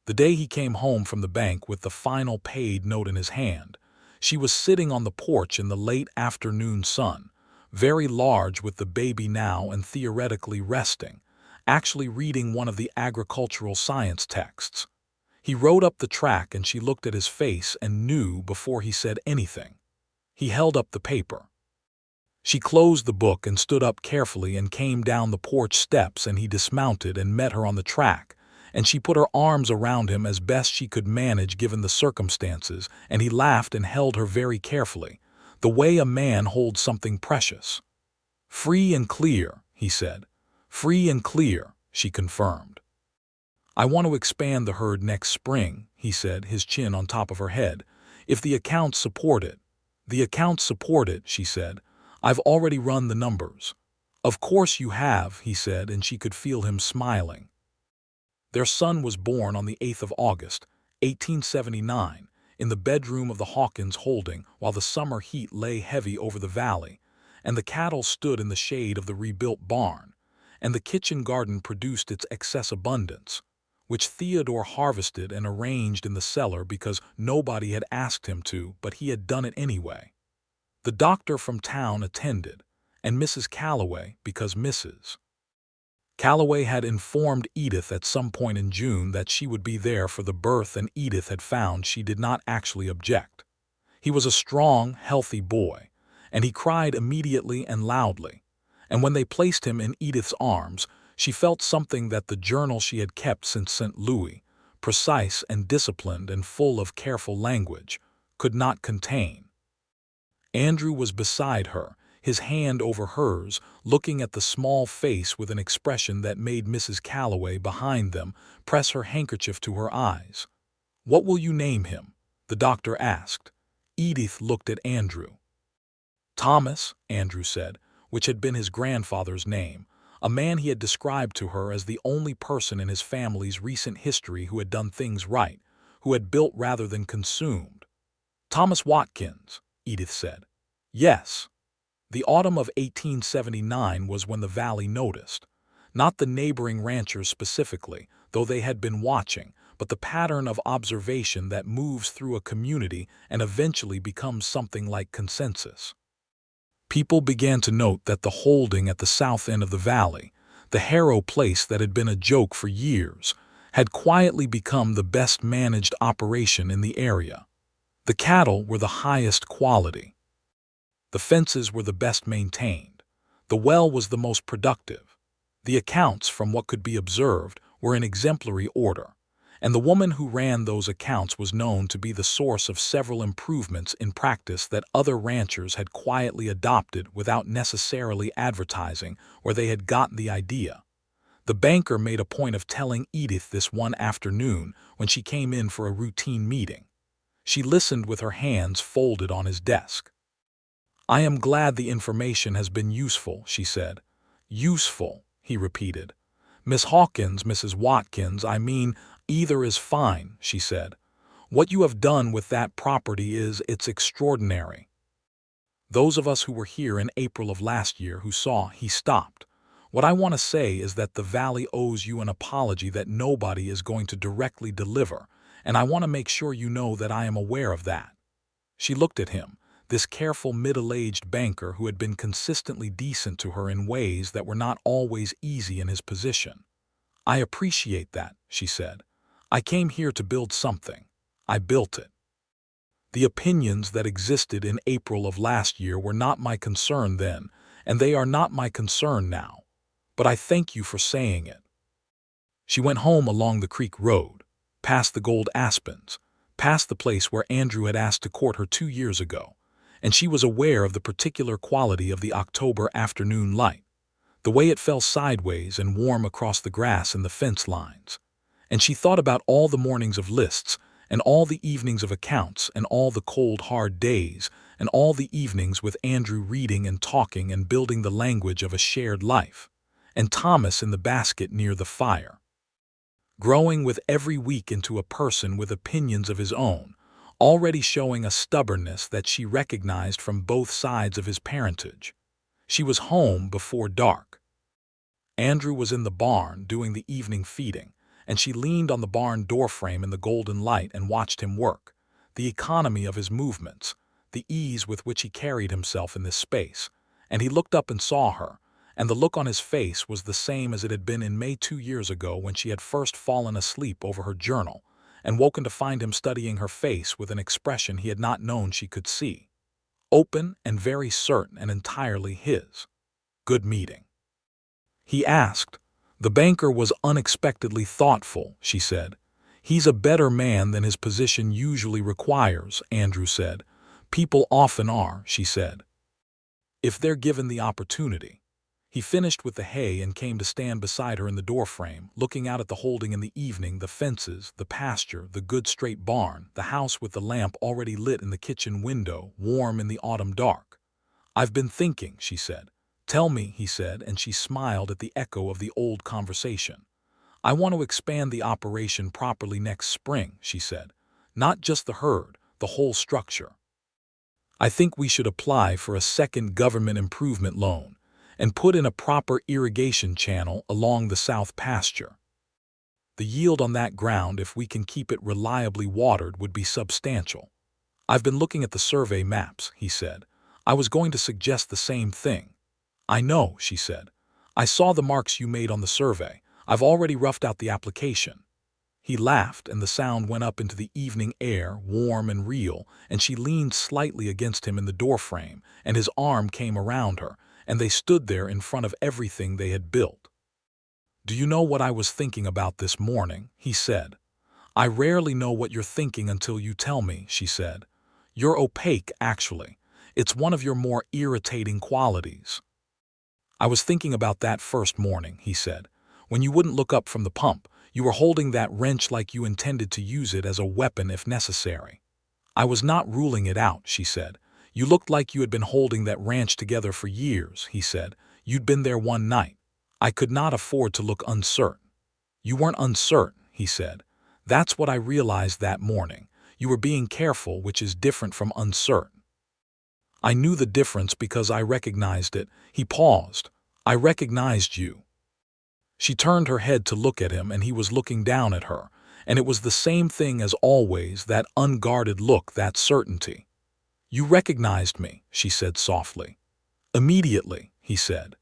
The day he came home from the bank with the final paid note in his hand, she was sitting on the porch in the late afternoon sun, very large with the baby now and theoretically resting, actually reading one of the agricultural science texts. He rode up the track and she looked at his face and knew before he said anything. He held up the paper. She closed the book and stood up carefully and came down the porch steps, and he dismounted and met her on the track, and she put her arms around him as best she could manage given the circumstances, and he laughed and held her very carefully, the way a man holds something precious. "Free and clear," he said. "Free and clear," she confirmed. "I want to expand the herd next spring," he said, his chin on top of her head, "if the accounts support it." "The accounts support it," she said. "I've already run the numbers." "Of course you have," he said, and she could feel him smiling. Their son was born on the 8th of August, 1879, in the bedroom of the Hawkins holding while the summer heat lay heavy over the valley, and the cattle stood in the shade of the rebuilt barn, and the kitchen garden produced its excess abundance, which Theodore harvested and arranged in the cellar because nobody had asked him to, but he had done it anyway. The doctor from town attended, and Mrs. Calloway, because Mrs. Calloway had informed Edith at some point in June that she would be there for the birth, and Edith had found she did not actually object. He was a strong, healthy boy, and he cried immediately and loudly, and when they placed him in Edith's arms, she felt something that the journal she had kept since St. Louis, precise and disciplined and full of careful language, could not contain. Andrew was beside her, his hand over hers, looking at the small face with an expression that made Mrs. Calloway behind them press her handkerchief to her eyes. "What will you name him?" the doctor asked. Edith looked at Andrew. "Thomas," Andrew said, which had been his grandfather's name, a man he had described to her as the only person in his family's recent history who had done things right, who had built rather than consumed. "Thomas Watkins," Edith said. "Yes." The autumn of 1879 was when the valley noticed, not the neighboring ranchers specifically, though they had been watching, but the pattern of observation that moves through a community and eventually becomes something like consensus. People began to note that the holding at the south end of the valley, the Harrow place that had been a joke for years, had quietly become the best managed operation in the area. The cattle were the highest quality. The fences were the best maintained. The well was the most productive. The accounts, from what could be observed, were in exemplary order, and the woman who ran those accounts was known to be the source of several improvements in practice that other ranchers had quietly adopted without necessarily advertising where they had gotten the idea. The banker made a point of telling Edith this one afternoon when she came in for a routine meeting. She listened with her hands folded on his desk. "I am glad the information has been useful," she said. "Useful," he repeated. "Miss Hawkins, Mrs. Watkins, I mean, either is fine," she said. "What you have done with that property it's extraordinary. Those of us who were here in April of last year who saw," he stopped. "What I want to say is that the valley owes you an apology that nobody is going to directly deliver, and I want to make sure you know that I am aware of that." She looked at him, this careful middle-aged banker who had been consistently decent to her in ways that were not always easy in his position. "I appreciate that," she said. "I came here to build something. I built it. The opinions that existed in April of last year were not my concern then, and they are not my concern now. But I thank you for saying it." She went home along the creek road, past the gold aspens, past the place where Andrew had asked to court her 2 years ago, and she was aware of the particular quality of the October afternoon light, the way it fell sideways and warm across the grass and the fence lines. And she thought about all the mornings of lists, and all the evenings of accounts, and all the cold, hard days, and all the evenings with Andrew reading and talking and building the language of a shared life, and Thomas in the basket near the fire, growing with every week into a person with opinions of his own, already showing a stubbornness that she recognized from both sides of his parentage. She was home before dark. Andrew was in the barn doing the evening feeding, and she leaned on the barn doorframe in the golden light and watched him work, the economy of his movements, the ease with which he carried himself in this space. And he looked up and saw her, and the look on his face was the same as it had been in May 2 years ago when she had first fallen asleep over her journal and woken to find him studying her face with an expression he had not known she could see, open and very certain and entirely his. "Good meeting?" he asked. "The banker was unexpectedly thoughtful," she said. "He's a better man than his position usually requires," Andrew said. "People often are," she said, "if they're given the opportunity." He finished with the hay and came to stand beside her in the doorframe, looking out at the holding in the evening, the fences, the pasture, the good straight barn, the house with the lamp already lit in the kitchen window, warm in the autumn dark. "I've been thinking," she said. "Tell me," he said, and she smiled at the echo of the old conversation. "I want to expand the operation properly next spring," she said. "Not just the herd, the whole structure. I think we should apply for a second government improvement loan and put in a proper irrigation channel along the south pasture. The yield on that ground, if we can keep it reliably watered, would be substantial." "I've been looking at the survey maps," he said. "I was going to suggest the same thing." "I know," she said. "I saw the marks you made on the survey. I've already roughed out the application." He laughed, and the sound went up into the evening air, warm and real, and she leaned slightly against him in the doorframe, and his arm came around her, and they stood there in front of everything they had built. "Do you know what I was thinking about this morning?" he said. "I rarely know what you're thinking until you tell me," she said. "You're opaque, actually. It's one of your more irritating qualities." "I was thinking about that first morning," he said. "When you wouldn't look up from the pump, you were holding that wrench like you intended to use it as a weapon if necessary." "I was not ruling it out," she said. "You looked like you had been holding that ranch together for years," he said. "You'd been there one night. I could not afford to look uncertain." "You weren't uncertain," he said. "That's what I realized that morning. You were being careful, which is different from uncertain." "I knew the difference because I recognized it." He paused. "I recognized you." She turned her head to look at him, and he was looking down at her, and it was the same thing as always, that unguarded look, that certainty. "You recognized me," she said softly. "Immediately," he said.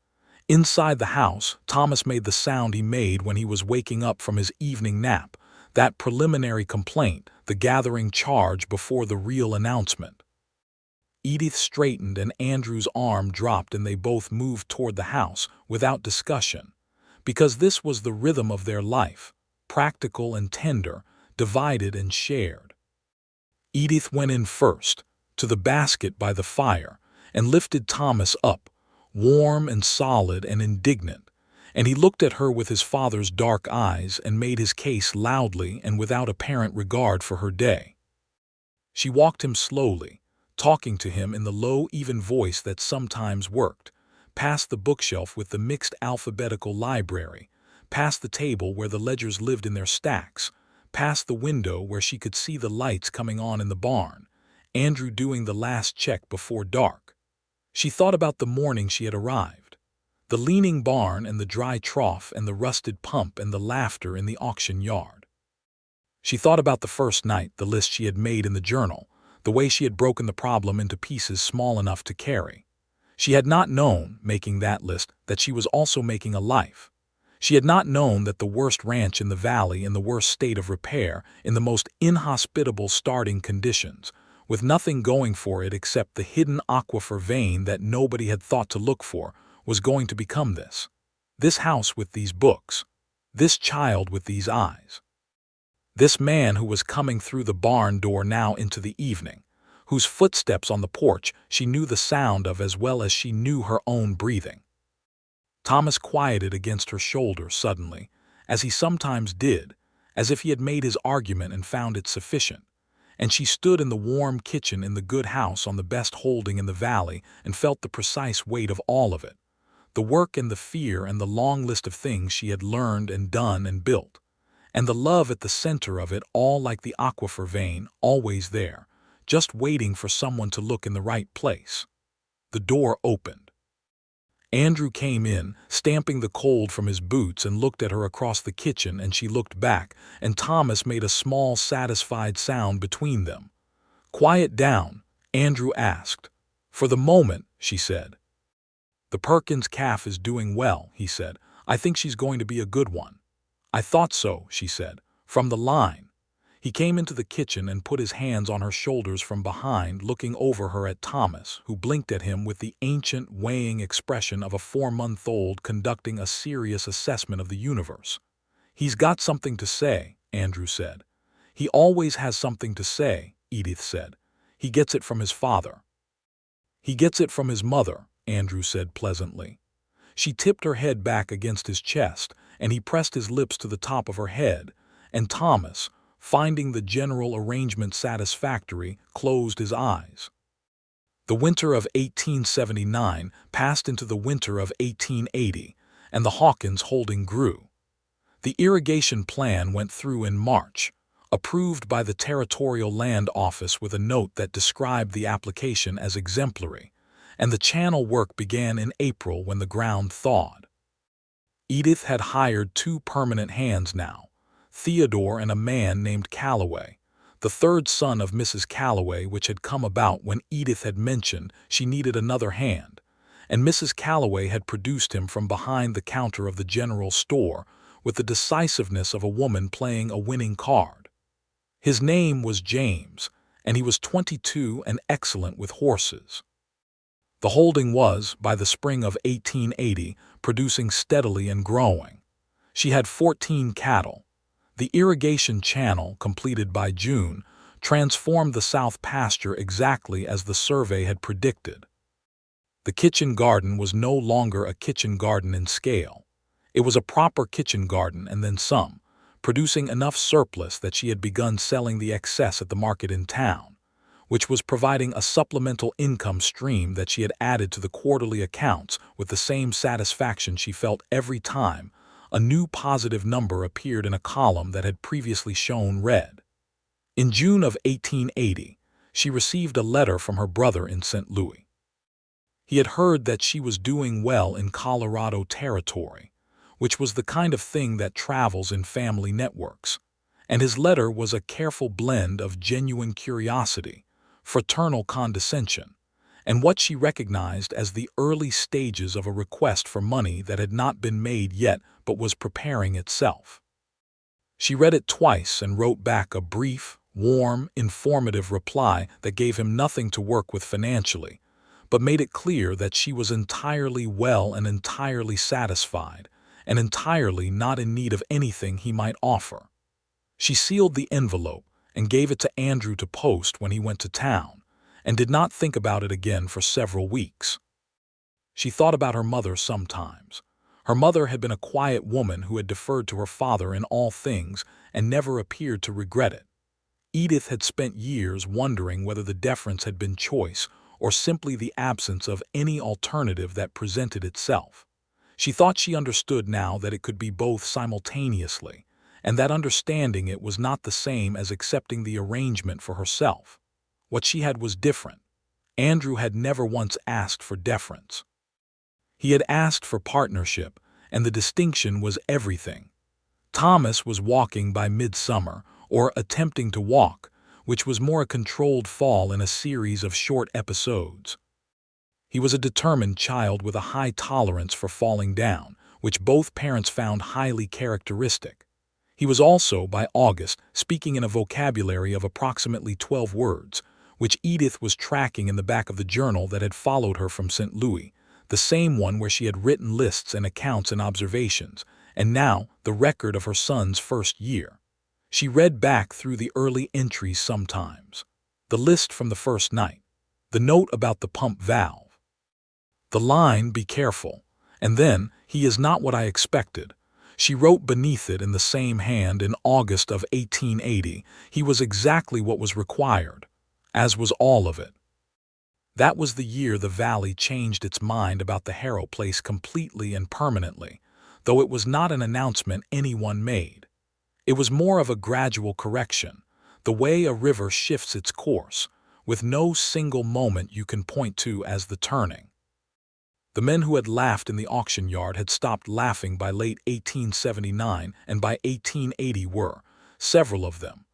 Inside the house, Thomas made the sound he made when he was waking up from his evening nap, that preliminary complaint, the gathering charge before the real announcement. Edith straightened, and Andrew's arm dropped, and they both moved toward the house without discussion, because this was the rhythm of their life, practical and tender, divided and shared. Edith went in first, to the basket by the fire, and lifted Thomas up, warm and solid and indignant, and he looked at her with his father's dark eyes and made his case loudly and without apparent regard for her day. She walked him slowly, talking to him in the low, even voice that sometimes worked, past the bookshelf with the mixed alphabetical library, past the table where the ledgers lived in their stacks, past the window where she could see the lights coming on in the barn, Andrew doing the last check before dark. She thought about the morning she had arrived, the leaning barn and the dry trough and the rusted pump and the laughter in the auction yard. She thought about the first night, the list she had made in the journal, the way she had broken the problem into pieces small enough to carry. She had not known, making that list, that she was also making a life. She had not known that the worst ranch in the valley, in the worst state of repair, in the most inhospitable starting conditions, with nothing going for it except the hidden aquifer vein that nobody had thought to look for, was going to become this. This house with these books. This child with these eyes. This man who was coming through the barn door now into the evening, whose footsteps on the porch she knew the sound of as well as she knew her own breathing. Thomas quieted against her shoulder suddenly, as he sometimes did, as if he had made his argument and found it sufficient, and she stood in the warm kitchen in the good house on the best holding in the valley and felt the precise weight of all of it, the work and the fear and the long list of things she had learned and done and built, and the love at the center of it all like the aquifer vein, always there, just waiting for someone to look in the right place. The door opened. Andrew came in, stamping the cold from his boots, and looked at her across the kitchen, and she looked back, and Thomas made a small, satisfied sound between them. "Quiet down," Andrew asked. "For the moment," she said. "The Perkins calf is doing well," he said. "I think she's going to be a good one." "I thought so," she said, "from the line." He came into the kitchen and put his hands on her shoulders from behind, looking over her at Thomas, who blinked at him with the ancient, weighing expression of a 4-month-old conducting a serious assessment of the universe. "He's got something to say," Andrew said. "He always has something to say," Edith said. "He gets it from his father." "He gets it from his mother," Andrew said pleasantly. She tipped her head back against his chest, and he pressed his lips to the top of her head, and Thomas, finding the general arrangement satisfactory, closed his eyes. The winter of 1879 passed into the winter of 1880, and the Hawkins holding grew. The irrigation plan went through in March, approved by the Territorial Land Office with a note that described the application as exemplary, and the channel work began in April when the ground thawed. Edith had hired 2 permanent hands now, Theodore and a man named Calloway, the third son of Mrs. Calloway, which had come about when Edith had mentioned she needed another hand, and Mrs. Calloway had produced him from behind the counter of the general store with the decisiveness of a woman playing a winning card. His name was James, and he was 22 and excellent with horses. The holding was, by the spring of 1880, producing steadily and growing. She had 14 cattle. The irrigation channel, completed by June, transformed the south pasture exactly as the survey had predicted. The kitchen garden was no longer a kitchen garden in scale. It was a proper kitchen garden and then some, producing enough surplus that she had begun selling the excess at the market in town, which was providing a supplemental income stream that she had added to the quarterly accounts with the same satisfaction she felt every time a new positive number appeared in a column that had previously shown red. In June of 1880, she received a letter from her brother in St. Louis. He had heard that she was doing well in Colorado Territory, which was the kind of thing that travels in family networks, and his letter was a careful blend of genuine curiosity, fraternal condescension, and what she recognized as the early stages of a request for money that had not been made yet but was preparing itself. She read it twice and wrote back a brief, warm, informative reply that gave him nothing to work with financially, but made it clear that she was entirely well and entirely satisfied, and entirely not in need of anything he might offer. She sealed the envelope and gave it to Andrew to post when he went to town, and did not think about it again for several weeks. She thought about her mother sometimes. Her mother had been a quiet woman who had deferred to her father in all things and never appeared to regret it. Edith had spent years wondering whether the deference had been choice or simply the absence of any alternative that presented itself. She thought she understood now that it could be both simultaneously, and that understanding it was not the same as accepting the arrangement for herself. What she had was different. Andrew had never once asked for deference. He had asked for partnership, and the distinction was everything. Thomas was walking by midsummer, or attempting to walk, which was more a controlled fall in a series of short episodes. He was a determined child with a high tolerance for falling down, which both parents found highly characteristic. He was also, by August, speaking in a vocabulary of approximately 12 words, which Edith was tracking in the back of the journal that had followed her from St. Louis, the same one where she had written lists and accounts and observations, and now the record of her son's first year. She read back through the early entries sometimes. The list from the first night, the note about the pump valve, the line, "Be careful," and then, "He is not what I expected." She wrote beneath it in the same hand in August of 1880, "He was exactly what was required," as was all of it. That was the year the Valley changed its mind about the Harrow place completely and permanently, though it was not an announcement anyone made. It was more of a gradual correction, the way a river shifts its course, with no single moment you can point to as the turning. The men who had laughed in the auction yard had stopped laughing by late 1879, and by 1880 were, several of them,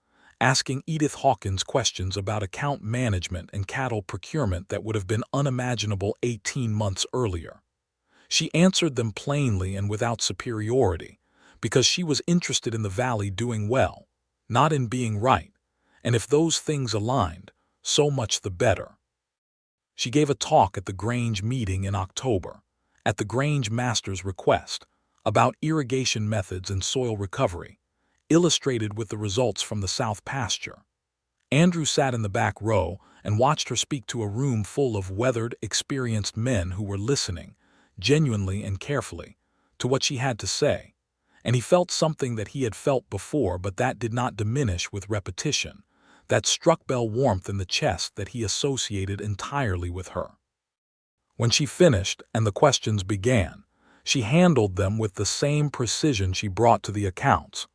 asking Edith Hawkins questions about account management and cattle procurement that would have been unimaginable 18 months earlier. She answered them plainly and without superiority, because she was interested in the Valley doing well, not in being right, and if those things aligned, so much the better. She gave a talk at the Grange meeting in October, at the Grange master's request, about irrigation methods and soil recovery, illustrated with the results from the South pasture. Andrew sat in the back row and watched her speak to a room full of weathered, experienced men who were listening, genuinely and carefully, to what she had to say, and he felt something that he had felt before but that did not diminish with repetition, that struck-bell warmth in the chest that he associated entirely with her. When she finished and the questions began, she handled them with the same precision she brought to the accounts.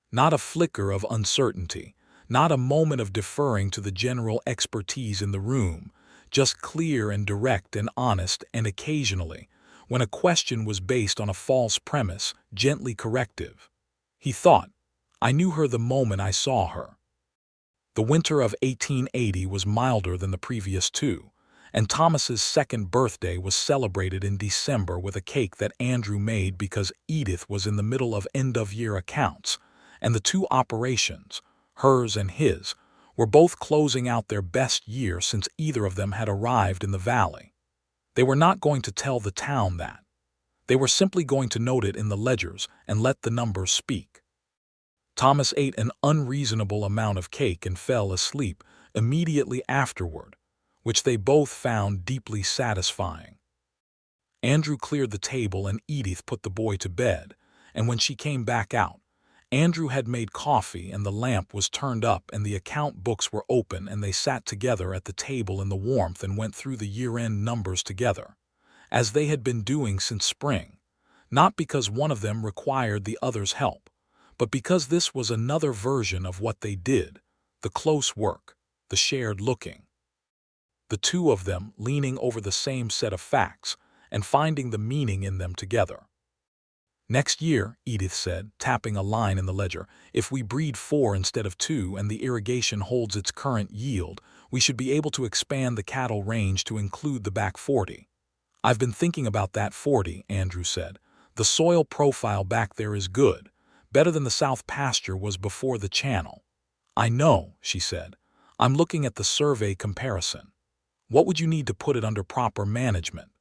Not a flicker of uncertainty, not a moment of deferring to the general expertise in the room, just clear and direct and honest, and occasionally, when a question was based on a false premise, gently corrective. He thought, "I knew her the moment I saw her." The winter of 1880 was milder than the previous two, and Thomas's second birthday was celebrated in December with a cake that Andrew made because Edith was in the middle of end-of-year accounts, and the two operations, hers and his, were both closing out their best year since either of them had arrived in the Valley. They were not going to tell the town that. They were simply going to note it in the ledgers and let the numbers speak. Thomas ate an unreasonable amount of cake and fell asleep immediately afterward, which they both found deeply satisfying. Andrew cleared the table and Edith put the boy to bed, and when she came back out, Andrew had made coffee and the lamp was turned up and the account books were open, and they sat together at the table in the warmth and went through the year-end numbers together, as they had been doing since spring, not because one of them required the other's help, but because this was another version of what they did, the close work, the shared looking. The two of them leaning over the same set of facts and finding the meaning in them together. "Next year," Edith said, tapping a line in the ledger, "if we breed 4 instead of 2 and the irrigation holds its current yield, we should be able to expand the cattle range to include the back 40. "I've been thinking about that 40, Andrew said. "The soil profile back there is good, better than the South pasture was before the channel." "I know," she said. "I'm looking at the survey comparison. What would you need to put it under proper management?"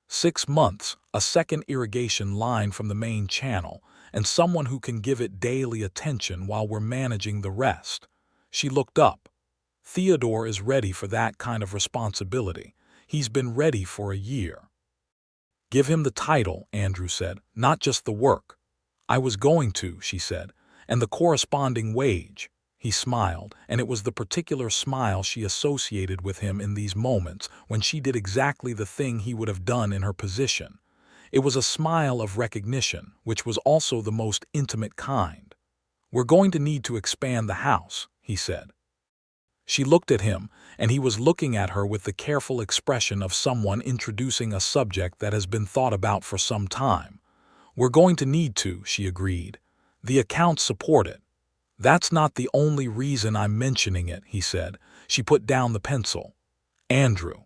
6 months, a second irrigation line from the main channel, and someone who can give it daily attention while we're managing the rest. She looked up. "Theodore is ready for that kind of responsibility. He's been ready for a year." "Give him the title," Andrew said, "not just the work." "I was going to," she said, "and the corresponding wage." He smiled, and it was the particular smile she associated with him in these moments when she did exactly the thing he would have done in her position. It was a smile of recognition, which was also the most intimate kind. "We're going to need to expand the house," he said. She looked at him, and he was looking at her with the careful expression of someone introducing a subject that has been thought about for some time. "We're going to need to," she agreed. "The accounts support it." "That's not the only reason I'm mentioning it," he said. She put down the pencil. "Andrew,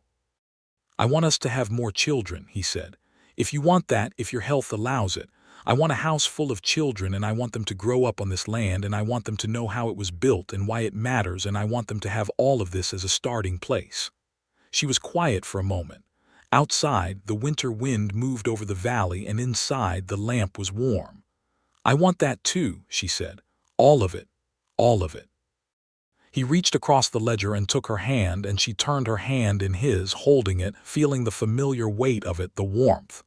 I want us to have more children," he said. "If you want that, if your health allows it, I want a house full of children, and I want them to grow up on this land, and I want them to know how it was built and why it matters, and I want them to have all of this as a starting place." She was quiet for a moment. Outside, the winter wind moved over the valley, and inside, the lamp was warm. "I want that too," she said. "All of it. All of it." He reached across the ledger and took her hand, and she turned her hand in his, holding it, feeling the familiar weight of it, the warmth.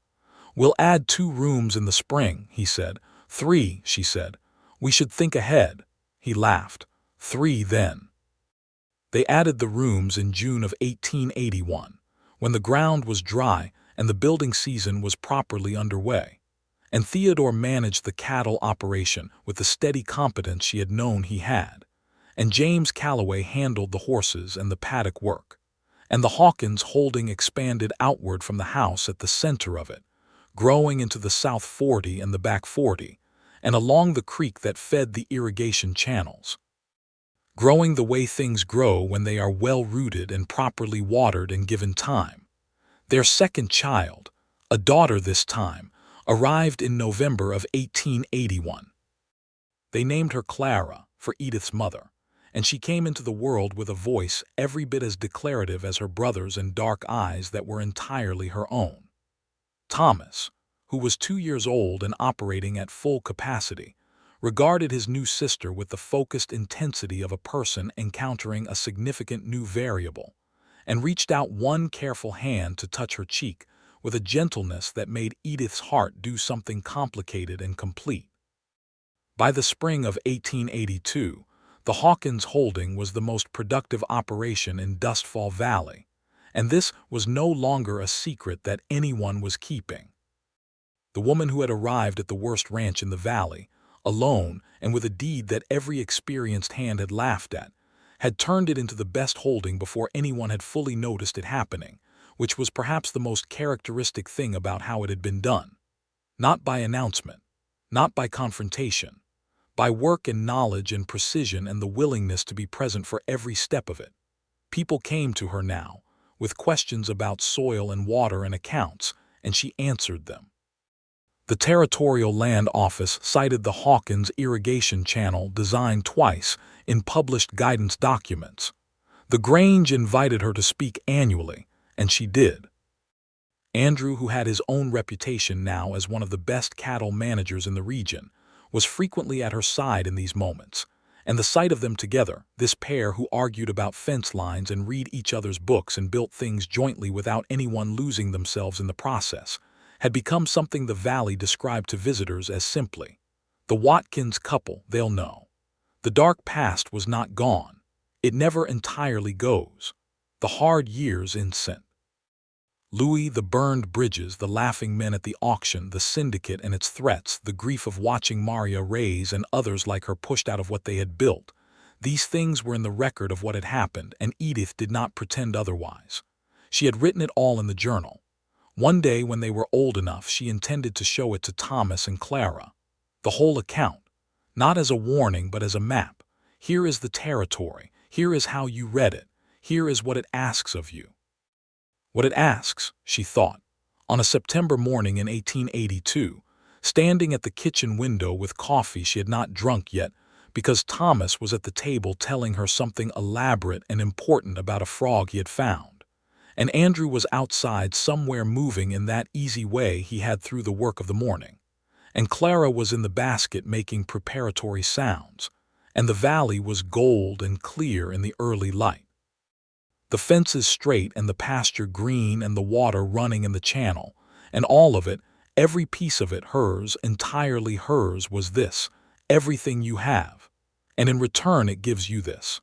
"We'll add 2 rooms in the spring," he said. "3, she said. "We should think ahead." He laughed. 3 then. They added the rooms in June of 1881, when the ground was dry and the building season was properly underway. And Theodore managed the cattle operation with the steady competence she had known he had. And James Calloway handled the horses and the paddock work. And the Hawkins holding expanded outward from the house at the center of it, growing into the South 40 and the Back 40, and along the creek that fed the irrigation channels. Growing the way things grow when they are well-rooted and properly watered and given time. Their second child, a daughter this time, arrived in November of 1881. They named her Clara, for Edith's mother, and she came into the world with a voice every bit as declarative as her brother's and dark eyes that were entirely her own. Thomas, who was 2 years old and operating at full capacity, regarded his new sister with the focused intensity of a person encountering a significant new variable, and reached out one careful hand to touch her cheek with a gentleness that made Edith's heart do something complicated and complete. By the spring of 1882, the Hawkins holding was the most productive operation in Dustfall Valley, and this was no longer a secret that anyone was keeping. The woman who had arrived at the worst ranch in the valley, alone and with a deed that every experienced hand had laughed at, had turned it into the best holding before anyone had fully noticed it happening, which was perhaps the most characteristic thing about how it had been done. Not by announcement, not by confrontation, by work and knowledge and precision and the willingness to be present for every step of it. People came to her now, with questions about soil and water and accounts, and she answered them. The Territorial Land Office cited the Hawkins irrigation channel design twice in published guidance documents. The Grange invited her to speak annually, and she did. Andrew, who had his own reputation now as one of the best cattle managers in the region, was frequently at her side in these moments, and the sight of them together, this pair who argued about fence lines and read each other's books and built things jointly without anyone losing themselves in the process, had become something the valley described to visitors as simply, "The Watkins couple, they'll know." The dark past was not gone. It never entirely goes. The hard years in St. Louis, the burned bridges, the laughing men at the auction, the syndicate and its threats, the grief of watching Maria Reyes and others like her pushed out of what they had built. These things were in the record of what had happened, and Edith did not pretend otherwise. She had written it all in the journal. One day when they were old enough, she intended to show it to Thomas and Clara. The whole account, not as a warning but as a map. Here is the territory. Here is how you read it. Here is what it asks of you. What it asks, she thought, on a September morning in 1882, standing at the kitchen window with coffee she had not drunk yet, because Thomas was at the table telling her something elaborate and important about a frog he had found. And Andrew was outside somewhere moving in that easy way he had through the work of the morning. And Clara was in the basket making preparatory sounds, and the valley was gold and clear in the early light. The fences straight and the pasture green and the water running in the channel, and all of it, every piece of it hers, entirely hers was this, everything you have, and in return it gives you this.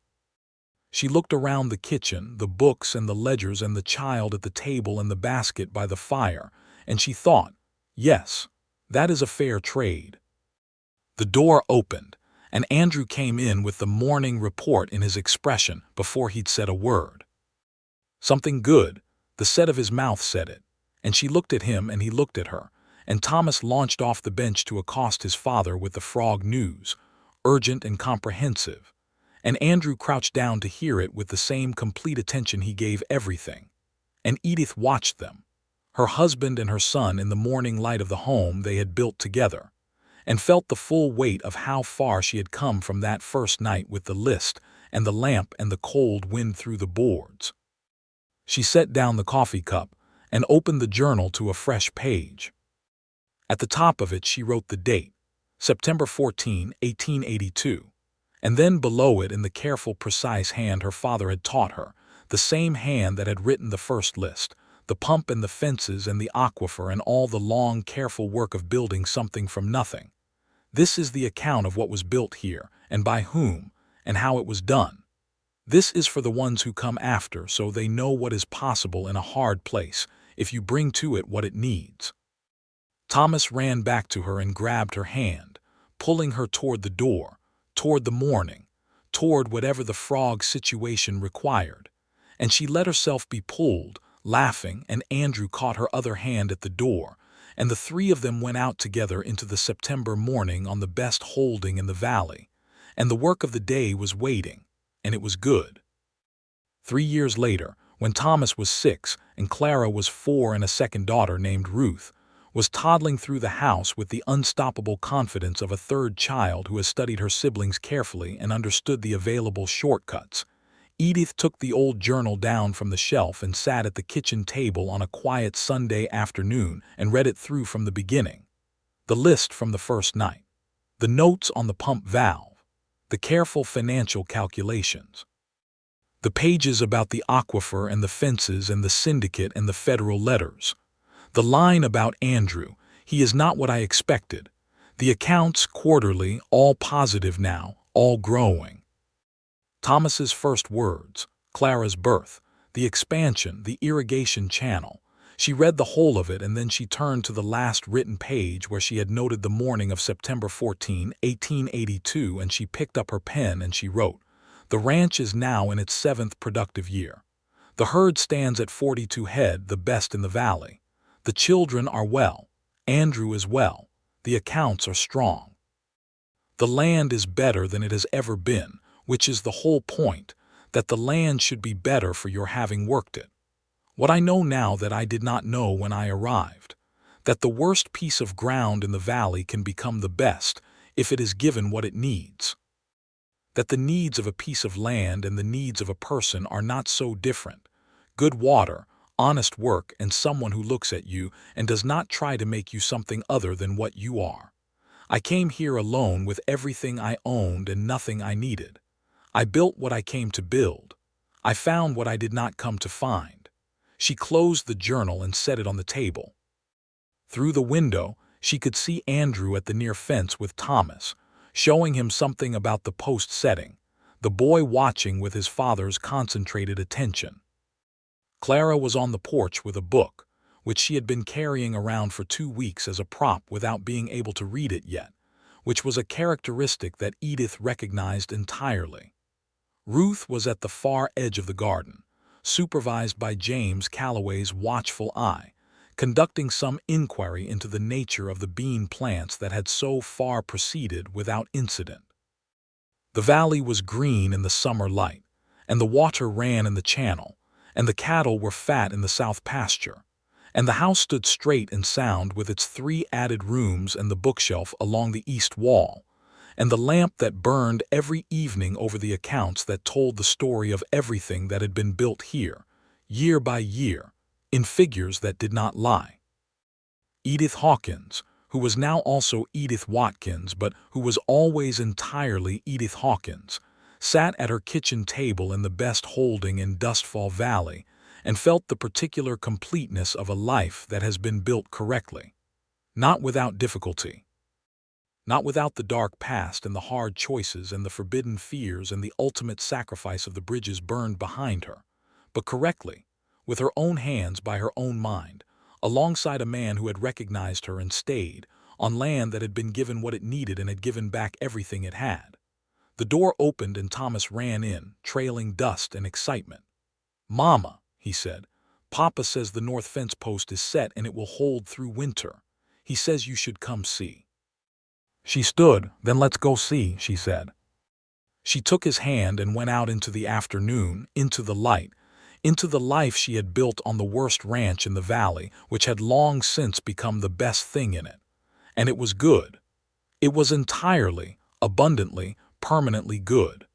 She looked around the kitchen, the books and the ledgers and the child at the table and the basket by the fire, and she thought, yes, that is a fair trade. The door opened, and Andrew came in with the morning report in his expression before he'd said a word. Something good, the set of his mouth said it, and she looked at him and he looked at her, and Thomas launched off the bench to accost his father with the frog news, urgent and comprehensive. And Andrew crouched down to hear it with the same complete attention he gave everything. And Edith watched them, her husband and her son in the morning light of the home they had built together, and felt the full weight of how far she had come from that first night with the list and the lamp and the cold wind through the boards. She set down the coffee cup and opened the journal to a fresh page. At the top of it she wrote the date, September 14, 1882, and then below it in the careful, precise hand her father had taught her, the same hand that had written the first list, the pump and the fences and the aquifer and all the long, careful work of building something from nothing. This is the account of what was built here, and by whom, and how it was done. This is for the ones who come after, so they know what is possible in a hard place, if you bring to it what it needs. Thomas ran back to her and grabbed her hand, pulling her toward the door, toward the morning, toward whatever the frog situation required, and she let herself be pulled, laughing, and Andrew caught her other hand at the door, and the three of them went out together into the September morning on the best holding in the valley, and the work of the day was waiting, and it was good. 3 years later, when Thomas was 6 and Clara was 4 and a second daughter named Ruth was toddling through the house with the unstoppable confidence of a third child who has studied her siblings carefully and understood the available shortcuts, Edith took the old journal down from the shelf and sat at the kitchen table on a quiet Sunday afternoon and read it through from the beginning. The list from the first night, the notes on the pump valve, the careful financial calculations, the pages about the aquifer and the fences and the syndicate and the federal letters, the line about Andrew, he is not what I expected, the accounts quarterly, all positive now, all growing. Thomas's first words, Clara's birth, the expansion, the irrigation channel. She read the whole of it and then she turned to the last written page where she had noted the morning of September 14, 1882, and she picked up her pen and she wrote, "The ranch is now in its 7th productive year. The herd stands at 42 head, the best in the valley. The children are well. Andrew is well. The accounts are strong. The land is better than it has ever been, which is the whole point, that the land should be better for your having worked it. What I know now that I did not know when I arrived, that the worst piece of ground in the valley can become the best if it is given what it needs. That the needs of a piece of land and the needs of a person are not so different. Good water, honest work, and someone who looks at you and does not try to make you something other than what you are. I came here alone with everything I owned and nothing I needed. I built what I came to build. I found what I did not come to find." She closed the journal and set it on the table. Through the window, she could see Andrew at the near fence with Thomas, showing him something about the post setting, the boy watching with his father's concentrated attention. Clara was on the porch with a book, which she had been carrying around for 2 weeks as a prop without being able to read it yet, which was a characteristic that Edith recognized entirely. Ruth was at the far edge of the garden, supervised by James Calloway's watchful eye, conducting some inquiry into the nature of the bean plants that had so far proceeded without incident. The valley was green in the summer light, and the water ran in the channel, and the cattle were fat in the south pasture, and the house stood straight and sound with its 3 added rooms and the bookshelf along the east wall, and the lamp that burned every evening over the accounts that told the story of everything that had been built here, year by year, in figures that did not lie. Edith Hawkins, who was now also Edith Watkins but who was always entirely Edith Hawkins, sat at her kitchen table in the best holding in Dustfall Valley and felt the particular completeness of a life that has been built correctly, not without difficulty. Not without the dark past and the hard choices and the forbidden fears and the ultimate sacrifice of the bridges burned behind her, but correctly, with her own hands by her own mind, alongside a man who had recognized her and stayed, on land that had been given what it needed and had given back everything it had. The door opened and Thomas ran in, trailing dust and excitement. "Mama," he said, "Papa says the north fence post is set and it will hold through winter. He says you should come see." She stood. "Then let's go see," she said. She took his hand and went out into the afternoon, into the light, into the life she had built on the worst ranch in the valley, which had long since become the best thing in it. And it was good. It was entirely, abundantly, permanently good.